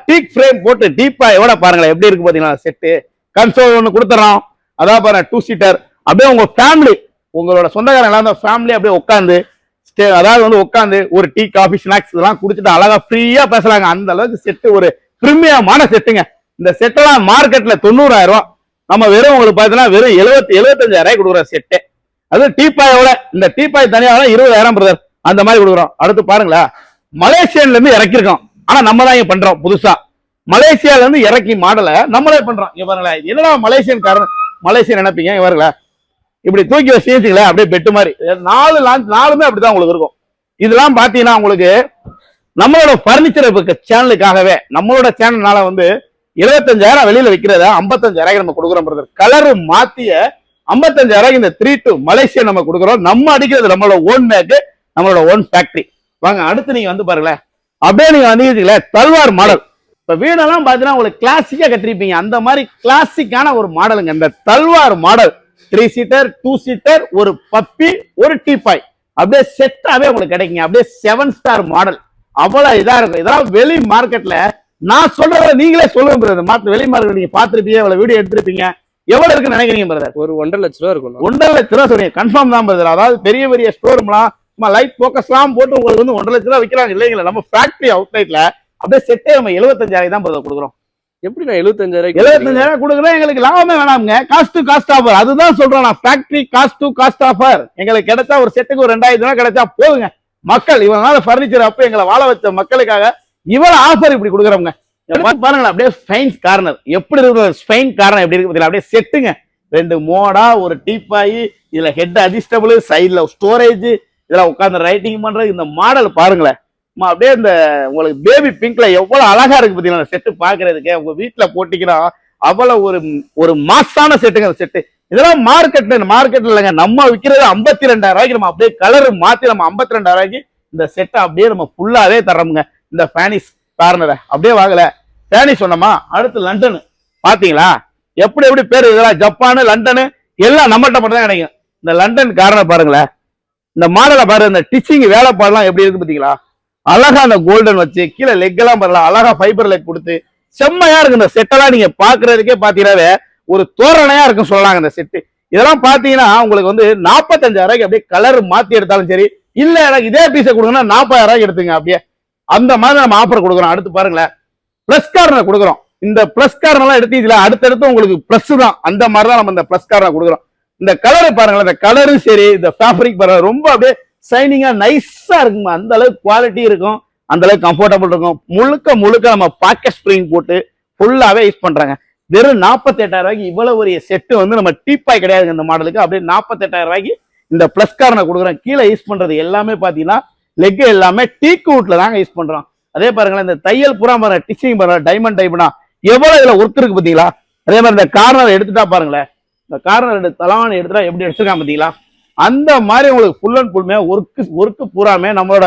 டீக் ஃப்ரேம் போட்டு டீப்பா எவ்வளவு பாருங்களேன் எப்படி இருக்கு பாத்தீங்கன்னா செட்டு. கன்சோல் ஒன்று கொடுத்துறோம். அதான் பாருங்க 2 சீட்டர். அப்படியே உங்க ஃபேமிலி உங்களோட சொந்தக்காரங்க எல்லாம் ஃபேமிலி அப்படியே உட்காந்து அதாவது வந்து உட்காந்து ஒரு டீ காஃபி ஸ்நாக்ஸ் இதெல்லாம் குடிச்சிட்டு அழகா ஃப்ரீயா பேசலாங்க. அந்த அளவுக்கு செட்டு ஒரு பிரீமியமான செட்டுங்க. இந்த செட்டெல்லாம் மார்க்கெட்ல 90,000 நம்ம வெறும் உங்களுக்கு பாத்தீங்கன்னா வெறும் 75,000 கொடுக்குற செட்டு. அது டீப்பாயோட இந்த டீப்பாய் தனியாக 20,000 பிரதர் அந்த மாதிரி கொடுக்குறோம். அடுத்து பாருங்களா மலேசியால இருந்து இறக்கிருக்கோம். ஆனா நம்ம தான் இங்க பண்றோம் புதுசா. மலேசியால இருந்து இறக்கி மாடலை நம்மளே பண்றோம். இங்க பாருங்களேன், என்னடா மலேசியன் காரன் மலேசியன் நினைப்பீங்க. இங்க பாருங்களா, இப்படி தூக்கி வச்சுங்களேன் அப்படியே பெட்டு மாதிரி 4 லான்ச் 4மே அப்படிதான் உங்களுக்கு இருக்கும். இதெல்லாம் பாத்தீங்கன்னா உங்களுக்கு நம்மளோட பர்னிச்சர் சேனலுக்காகவே நம்மளோட சேனல்னால வந்து 25,000 வெளியில விற்கிறத 55,000 நம்ம கொடுக்குறோம் பிரதர். கலரு மாத்திய 55,000 இந்த 3-2 மலேசியா நம்ம கொடுக்குறோம். நம்ம அடிக்கிறது நம்மளோட ஓன் மேக்கு, நம்மளோட ஓன் ஃபேக்டரி. வாங்க அடுத்து நீங்க வந்து பாருங்களேன், அப்படியே நீங்க வந்து தல்வார் மாடல். இப்ப வீடெல்லாம் பாத்தீங்கன்னா உங்களுக்கு கிளாசிக்கா கட்டிருப்பீங்க, அந்த மாதிரி கிளாசிக்கான ஒரு மாடலுங்க இந்த தல்வார் மாடல். 3 சீட்டர் 2 சீட்டர், ஒரு பப்பி, ஒரு டீபாய், அப்படியே செட்டாவே உங்களுக்கு கிடைக்குங்க. அப்படியே 7 ஸ்டார் மாடல். அவ்வளவு இதா இருக்கும். இதெல்லாம் வெளி மார்க்கெட்ல நான் சொல்றத நீங்களே சொல்லுங்க பிரதர். வெளி மார்க்கெட் நீங்க பாத்துருப்பீங்க, இவ்வளவு வீடியோ எடுத்திருப்பீங்க, எவ்வளவு இருக்குன்னு நினைக்கிறீங்க பிரதர்? ஒரு 1.5 லட்ச ரூபா இருக்கும். 1.5 லட்ச ரூபா சொல்றீங்க, கன்ஃபார்ம் தான் பிரதர். அதாவது பெரிய பெரிய ஸ்டோர்லாம் சும்மா லைட் போக்கஸ்லாம் போட்டு உங்களுக்கு வந்து 1.5 லட்ச ரூபா விற்கிறாங்க இல்லைங்களா? நம்ம ஃபேக்டரி அவுட்லெட்ல அப்படியே செட்டே நம்ம 75,000 தான் பிரதர் கொடுக்குறோம். எப்படி நான் 75,000 75,000 கொடுக்குறேன், எங்களுக்கு லாபமே வேணாமுங்க. காஸ்ட் டு காஸ்ட் ஆஃபர், அதுதான் சொல்றேன் நான். Factory cost to cost offer. எங்களுக்கு கிடைச்சா ஒரு செட்டுக்கு ஒரு 2,000 ரூபாய் கிடைச்சா போதுங்க. மக்கள் இவனால பர்னிச்சர் அப்ப எங்களை வாழ வச்ச மக்களுக்காக இவ்வளவு ஆஃபர் இப்படி கொடுக்குறோங்க. பாருங்களேன், அப்படியே ஸ்பைன் கார்னர் எப்படி இருக்கு, ஸ்பைன் கார்னர் எப்படி இருக்கு அப்படியே செட்டுங்க. 2 மோடா, ஒரு டீப்பாய், இதுல ஹெட் அட்ஜஸ்டபிள், சைட்ல ஸ்டோரேஜ், இதெல்லாம் உட்கார்ந்து ரைட்டிங் பண்றது. இந்த மாடல் பாருங்களேன், அப்படியே இந்த உங்களுக்கு பேபி பிங்க்ல எவ்வளவு அழகா இருக்கு பாத்தீங்களா செட்டு பாக்குறதுக்கு. உங்க வீட்டுல போட்டீங்கன்னா அவ்வளவு ஒரு மாசான செட்டுங்க அந்த செட்டு. இதெல்லாம் மார்க்கெட்ல இல்லைங்க, நம்ம விற்கிறது 52,000 ரூபாய்க்கு. நம்ம அப்படியே கலர் மாத்தி நம்ம 52,000 ரூபாய்க்கு இந்த செட்டை அப்படியே நம்ம ஃபுல்லாவே தர்றோமுங்க. இந்த பானிஸ் கார்னரை அப்படியே வாங்கல, பானிஸ் சொன்னோமா. அடுத்து லண்டன் பாத்தீங்களா, எப்படி எப்படி பேரு இதெல்லாம், ஜப்பானு லண்டனு எல்லாம் நம்மகிட்ட மட்டும் தான் கிடைக்கும். இந்த லண்டன் கார்னர் பாருங்களேன், இந்த மாடலை பாரு, இந்த டிச்சிங் வேலைப்பாடுலாம் எப்படி இருக்கு பாத்தீங்களா. அழகா அந்த கோல்டன் வச்சு கீழே லெக் எல்லாம் பாருலாம், அழகா ஃபைபர் லெக் கொடுத்து செம்மையா இருக்கு. இந்த செட்டெல்லாம் நீங்க பாக்குறதுக்கே பாத்தீங்கன்னாவே ஒரு தோரணையா இருக்கும் சொல்லலாங்க இந்த செட்டு. இதெல்லாம் பாத்தீங்கன்னா உங்களுக்கு வந்து 45,000 ரூபாய்க்கு அப்படியே கலர் மாத்தி எடுத்தாலும் சரி, இல்ல எனக்கு இதே பீஸை கொடுங்கன்னா 40,000 ரூபாய்க்கு எடுத்துங்க. அப்படியே அந்த மாதிரி நம்ம ஆஃபர் கொடுக்குறோம். அடுத்து பாருங்களேன், பிளஸ் கார்னர் கொடுக்குறோம். இந்த பிளஸ் கார்னர் எல்லாம் எடுத்தீங்களா, அடுத்தடுத்து உங்களுக்கு பிளஸ் தான். அந்த மாதிரி தான் நம்ம இந்த பிளஸ் கார்னர் கொடுக்குறோம். இந்த கலரு பாருங்களேன், இந்த கலரும் சரி, இந்த ஃபேப்ரிக் பாருங்க, ரொம்ப அப்படியே சைனிங்கா நைஸா இருக்குமா. அந்த அளவுக்கு குவாலிட்டி இருக்கும், அந்த அளவுக்கு கம்ஃபர்டபுள் இருக்கும். முழுக்க நம்ம பாக்கெட் ஸ்ப்ரிங் போட்டு ஃபுல்லாவே யூஸ் பண்றாங்க. வெறும் 48,000 ரூபாய்க்கு இவ்வளவு ஒரு செட்டு வந்து நம்ம டீப்பாய் கிடையாதுங்க இந்த மாடலுக்கு. அப்படியே 48,000 ரூபாய்க்கு இந்த பிளஸ் கார்னர் கொடுக்குறோம். கீழே யூஸ் பண்றது எல்லாமே பாத்தீங்கன்னா லெக் எல்லாமே டீக் வுட்ல தாங்க யூஸ் பண்றோம். அதே பாருங்களேன், இந்த தையல் புறா பாருங்க, டிச்சிங் பாருங்க, டைமண்ட் டைப்னா எவ்வளவு இதுல ஒர்க் இருக்கு பாத்தீங்களா. அதே மாதிரி இந்த கார்னர் எடுத்துட்டா பாருங்களேன், இந்த கார்னர் தலவாணி எடுத்துட்டா எப்படி எடுத்துருக்கான் பாத்தீங்களா. அந்த மாதிரி உங்களுக்கு ஃபுல் அண்ட் ஃபுல்மே ஒர்க்கு பூராமே நம்மளோட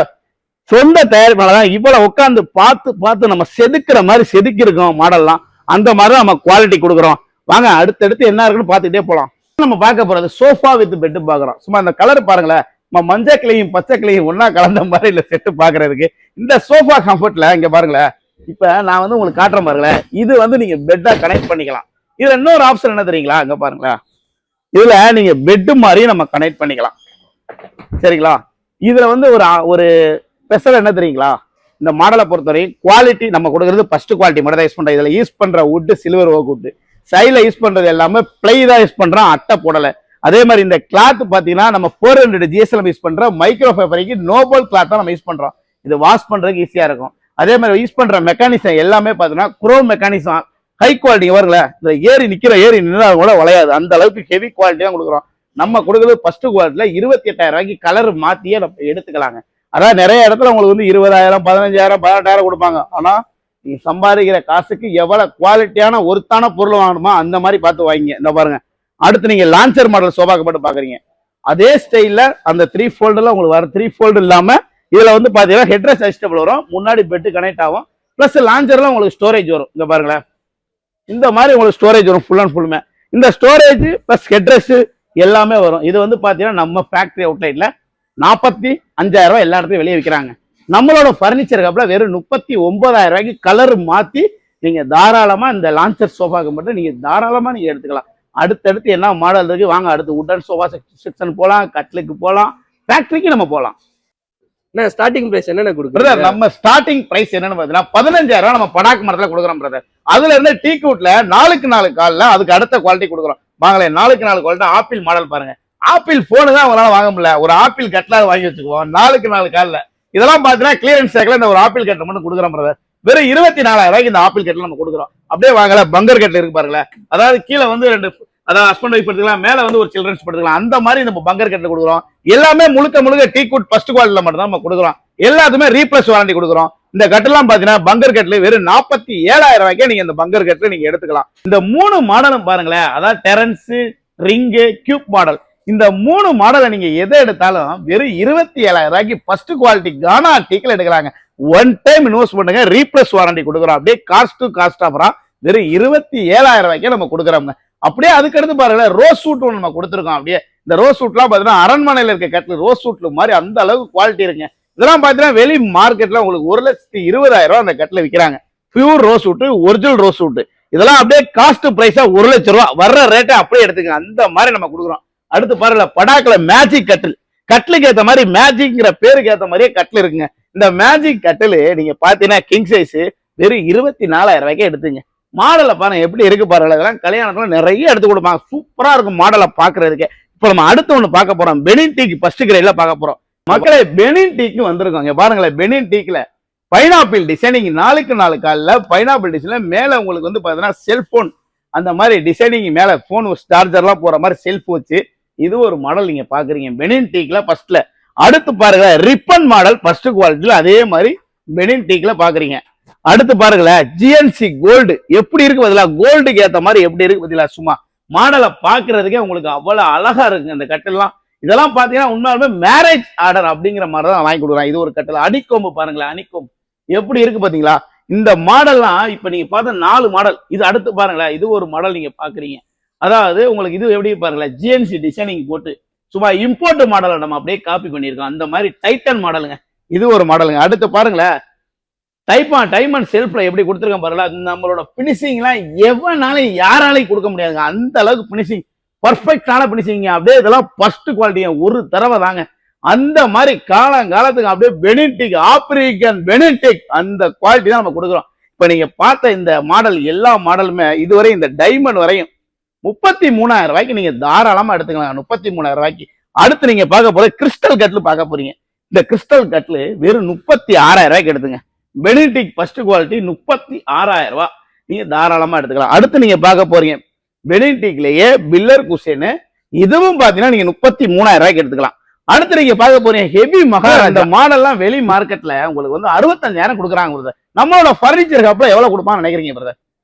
சொந்த தயாரிப்பாளதான். இவ்வளவு உட்காந்து பார்த்து நம்ம செதுக்குற மாதிரி செதுக்கி இருக்கோம் மாடல்லாம். அந்த மாதிரி நம்ம குவாலிட்டி கொடுக்குறோம். வாங்க அடுத்தடுத்து என்ன இருக்குன்னு பார்த்துட்டே போலாம். நம்ம பார்க்க போறது சோஃபா வித் பெட் பாக்குறோம். சும்மா இந்த கலர் பாருங்களேன், மஞ்சள் கிளையும் பச்சை கிளையும் ஒன்னா கலந்த மாதிரி இல்ல செட்டு பாக்குறதுக்கு. இந்த சோஃபா கம்ஃபர்ட்ல இங்க பாருங்களேன், இப்ப நான் வந்து உங்களுக்கு காட்டுறேன் பாருங்களேன். இது வந்து நீங்க பெட்டா கனெக்ட் பண்ணிக்கலாம். இதுல இன்னொரு ஆப்ஷன் என்ன தெரியுங்களா, இங்க பாருங்களேன், இதுல நீங்க பெட் மாதிரி நம்ம கனெக்ட் பண்ணிக்கலாம். சரிங்களா. இதுல வந்து ஒரு ஸ்பெஷல் என்ன தெரியுங்களா, இந்த மாடலை பொறுத்தவரை குவாலிட்டி நம்ம கொடுக்கறது ஃபர்ஸ்ட் குவாலிட்டி மட்டும் தான் யூஸ் பண்றோம். இதுல யூஸ் பண்ற வுட் சில்வர் ஓக் வுட், சைட்ல யூஸ் பண்றது எல்லாமே பிளை தான் யூஸ் பண்றோம், அட்டை போடல. அதே மாதிரி இந்த கிளாத் பாத்தீங்கன்னா நம்ம 400 GSM யூஸ் பண்றோம். மைக்ரோ ஃபைபருக்கு நோபல் கிளாத் தான் நம்ம யூஸ் பண்றோம். இது வாஷ் பண்றதுக்கு ஈஸியா இருக்கும். அதே மாதிரி யூஸ் பண்ற மெக்கானிசம் எல்லாமே பாத்தீங்கன்னா குரோம் மெக்கானிசம், ஹை குவாலிட்டி. வருங்கள இந்த ஏறி நின்னா கூட வளையாது, அந்த அளவுக்கு ஹெவி குவாலிட்டி தான் கொடுக்குறோம். நம்ம கொடுக்குறது ஃபர்ஸ்ட் குவாலிட்டில 28,000 ரூபாய்க்கு கலர் மாத்தியே நம்ம எடுத்துக்கலாங்க. அதாவது நிறைய இடத்துல உங்களுக்கு வந்து 20,000 15,000 18,000 கொடுப்பாங்க. ஆனா நீங்க சம்பாதிக்கிற காசுக்கு எவ்வளவு குவாலிட்டியான ஒருத்தான பொருள் வாங்கணுமா அந்த மாதிரி பார்த்து வாங்கிங்க. இந்த பாருங்க, அடுத்து நீங்க லான்ச்சர் மாடல் சோபாக்கு போட்டு பாக்குறீங்க. அதே ஸ்டைல்ல அந்த 3 ஃபோல்டுல உங்களுக்கு வர 3 ஃபோல்டு இல்லாம இதுல வந்து பாத்தீங்கன்னா ஹெட்ரஸ் அட்ஜஸ்டபிள் வரும், முன்னாடி பெட் கனெக்ட் ஆகும், பிளஸ் லான்ச்சர்ல உங்களுக்கு ஸ்டோரேஜ் வரும். இங்க பாருங்களேன், இந்த மாதிரி உங்களுக்கு ஸ்டோரேஜ் வரும் ஃபுல் அண்ட் ஃபுல்லுமே. இந்த ஸ்டோரேஜ் பிளஸ் ஹெட்ரஸ் எல்லாமே வரும். இது வந்து பாத்தீங்கன்னா நம்ம ஃபேக்டரி அவுட்லெட்ல 45,000 ரூபாய் எல்லா இடத்தையும் வெளியே விற்கிறாங்க. நம்மளோட பர்னிச்சர் கப்ல வெறும் 39,000 ரூபாய்க்கு கலர் மாத்தி நீங்க தாராளமா இந்த லான்ச்சர் சோஃபாக்கு மட்டும் நீங்க தாராளமா நீங்க எடுத்துக்கலாம். அடுத்தடுத்து என்ன மாடல் இருக்கு வாங்க, அடுத்து உட்டன் சோஃபா செக்ஷன் போலாம், கட்லுக்கு போலாம், ஃபேக்டரிக்கு நம்ம போலாம். ஸ்டார்டிங் பிரைஸ் என்னென்ன கொடுக்குறோம்? நம்ம ஸ்டார்டிங் பிரைஸ் என்னன்னு பாத்தீங்கன்னா 15,000 ரூபாய் நம்ம படாக்கு மரத்துல கொடுக்குறோம் பிரதர். அதுல இருந்து டீக் வுட்ல 4க்கு 4 கால்ல அதுக்கு அடுத்த குவாலிட்டி கொடுக்குறோம். வாங்களேன், 4க்கு 4 குவாலிட்டி ஆப்பிள் மாடல் பாருங்க. ஆப்பிள் போனு தான் அவங்களால வாங்க முடியல, ஒரு ஆப்பிள் கட்லாவது வாங்கி வச்சுக்குவோம் 4க்கு 4 கால்ல. இதெல்லாம் பாத்தீங்கன்னா கிளியரன்ஸ் சேக்ல இந்த ஒரு ஆப்பிள் கட்டை மட்டும் கொடுக்குறோம் பிரதர். வெறும் 24,000 ரூபாய்க்கு இந்த ஆப்பிள் கட்டில் நம்ம கொடுக்குறோம். அப்படியே வாங்கல பங்கர் கட்டில் இருக்கு பாருங்களேன். அதாவது கீழே வந்து 2 அதாவது ஹஸ்பண்ட் ஒய்ஃப் படுத்துக்கலாம், மேல வந்து ஒரு சில்ட்ரன்ஸ் படுத்துக்கலாம். அந்த மாதிரி நம்ம பங்கர் கட்டில் கொடுக்குறோம். எல்லாமே முழுக்க டீ குட் ஃபர்ஸ்ட் குவாலிட்டில மட்டும் தான் நம்ம கொடுக்குறோம். எல்லாத்துமே ரீப்ளேஸ் வாரண்டி கொடுக்குறோம். இந்த கட்டெல்லாம் பாத்தீங்கன்னா பங்கர் கட்டில் வெறும் 47,000 ரூபாய்க்கே நீங்க இந்த பங்கர் கட்டில் நீங்க எடுத்துக்கலாம். இந்த 3 மாடலும் பாருங்களேன், அதாவது டெரன்ஸ், ரிங்கு, கியூப் மாடல், இந்த 3 மாடலை நீங்க எதை எடுத்தாலும் வெறும் 27,000 ரூபாய்க்கு ஃபர்ஸ்ட் குவாலிட்டி கானா டீக்கில் எடுக்கலாங்க. ஒன் டைம் இன்வெஸ்ட் பண்ணுங்க, ரீப்ளேஸ் வாரண்டி கொடுக்குறோம். அப்படியே காஸ்ட் டு காஸ்ட் ஆஃபரா வெறும் 27,000 ரூபாய்க்கே நம்ம கொடுக்குறோம். அப்படியே அதுக்கு அடுத்து பாருங்க ரோஸ் சூட் ஒன்று நம்ம கொடுத்துருக்கோம். அப்படியே இந்த ரோஸ் சூட்லாம் பாத்தீங்கன்னா அரண்மனையில இருக்க கட்டில் ரோஸ் சூட்ல மாதிரி அந்த அளவுக்கு குவாலிட்டி இருக்குங்க. இதெல்லாம் பாத்தீங்கன்னா வெளி மார்க்கெட்ல உங்களுக்கு 1,20,000 ரூபாய் அந்த கட்டில் விற்கிறாங்க. Pure rose suit, original rose suit. இதெல்லாம் அப்படியே காஸ்ட் பிரைஸா 1,00,000 ரூபாய் வர்ற ரேட்டை அப்படியே எடுத்துங்க. அந்த மாதிரி நம்ம கொடுக்குறோம். அடுத்து பாருங்க படாக்குல மேஜிக் கட்டில். கட்டிலுக்கு ஏத்த மாதிரி மேஜிக்ங்கிற பேருக்கு ஏத்த மாதிரியே கட்டில் இருக்குங்க. இந்த மேஜிக் கட்டில் நீங்க பாத்தீங்கன்னா கிங் சைஸ் வெறும் 24,000 ரூபாய்க்கு எடுத்துங்க. மாடலை பாருங்க எப்படி இருக்கு பாருங்க. இதெல்லாம் கல்யாணத்துல நிறைய எடுத்து கொடுப்பாங்க. சூப்பரா இருக்கும் மாடலை பாக்குறதுக்கு. இப்ப நம்ம அடுத்து ஒண்ணு பார்க்க போறோம். பெனின் டீக்கு ஃபர்ஸ்ட் கிரேட்ல பார்க்க போறோம். மக்களே பெனின் டீக்கு வந்திருக்கோம். இங்க பாருங்களேன், பெனின் டீக்ல பைனாப்பிள் டிசைனிங், நாளுக்கு நாலு காலில் பைனாப்பிள் டிசைன்ல மேல உங்களுக்கு வந்து பாத்தீங்கன்னா செல்போன் அந்த மாதிரி டிசைனிங், மேல போன் சார்ஜர்லாம் போற மாதிரி செல்ஃப் வச்சு இது ஒரு மாடல் நீங்க பாக்குறீங்க பெனின் டீக்ல ஃபர்ஸ்ட்ல. அடுத்து பாருங்க ரிப்பன் மாடல் ஃபர்ஸ்ட் குவாலிட்டில அதே மாதிரி பெனின் டீக்ல பாக்குறீங்க. அடுத்து பாருங்களேன் ஜிஎன்சி கோல்டு எப்படி இருக்கு பதிலா, கோல்டுக்கு ஏத்த மாதிரி எப்படி இருக்கு பதிலா. சும்மா மாடலை பாக்குறதுக்கே உங்களுக்கு அவ்வளவு அழகா இருக்கு இந்த கட்டெல்லாம். இதெல்லாம் பாத்தீங்கன்னா உண்மையாலுமே மேரேஜ் ஆர்டர் அப்படிங்கிற மாதிரி தான் வாங்கி கொடுக்குறாங்க. இது ஒரு கட்டல். அணிக்கொம்பு பாருங்களேன், அணிக்கொம்பு எப்படி இருக்கு பாத்தீங்களா. இந்த மாடல்லாம் இப்ப நீங்க பார்த்த 4 மாடல். இது அடுத்து பாருங்களேன், இது ஒரு மாடல் நீங்க பாக்குறீங்க. அதாவது உங்களுக்கு இது எப்படி பாருங்களேன், ஜிஎன்சி டிசைனிங் போட்டு சும்மா இம்போர்ட் மாடலை நம்ம அப்படியே காப்பி பண்ணியிருக்கோம். அந்த மாதிரி டைட்டன் மாடலுங்க. இது ஒரு மாடலுங்க. அடுத்து பாருங்களேன் டைமண்ட் செல்ஃப்ல எப்படி கொடுத்துருக்கேன் பாருங்களா. நம்மளோட பினிஷிங்லாம் எவனாலும் யாராலையும் கொடுக்க முடியாதுங்க. அந்த அளவுக்கு பினிஷிங் பர்ஃபெக்டான பினிஷிங். அப்படியே இதெல்லாம் ஃபர்ஸ்ட் குவாலிட்டியா ஒரு தடவை தாங்க. அந்த மாதிரி காலங்காலத்துக்கு அப்படியே பெனின்டிக், ஆப்பிரிக்கன் பெனின்டிக் அந்த குவாலிட்டி தான் நம்ம கொடுக்குறோம். இப்ப நீங்க பார்த்த இந்த மாடல் எல்லா மாடலுமே இதுவரை இந்த டைமண்ட் வரையும் 33,000 ரூபாய்க்கு நீங்க தாராளமா எடுத்துக்கலாம். 33,000 ரூபாய்க்கு. அடுத்து நீங்க பார்க்க போற கிறிஸ்டல் கட்லு பார்க்க போறீங்க. இந்த கிறிஸ்டல் கட்லு வெறும் 36,000 ரூபாய்க்கு எடுத்துங்க. பெனின்டிக் ஃபர்ஸ்ட் குவாலிட்டி 36,000 ரூபாய் நீங்க தாராளமா எடுத்துக்கலாம். அடுத்து நீங்க பார்க்க போறீங்க பெனின்டிக்லயே பில்லர் குஷன். இதுவும் பாத்தீங்கன்னா நீங்க 33,000 ரூபாய்க்கு எடுத்துக்கலாம். அடுத்து நீங்க பார்க்க போறீங்க ஹெவி மகா. இந்த மாடல்லாம் வெளி மார்க்கெட்ல உங்களுக்கு வந்து 65,000 கொடுக்குறாங்க பிரதர். நம்மளோட பர்னிச்சர் ஷாப்ல எவ்வளவு கொடுப்பான்னு நினைக்கிறீங்க பிரதர்?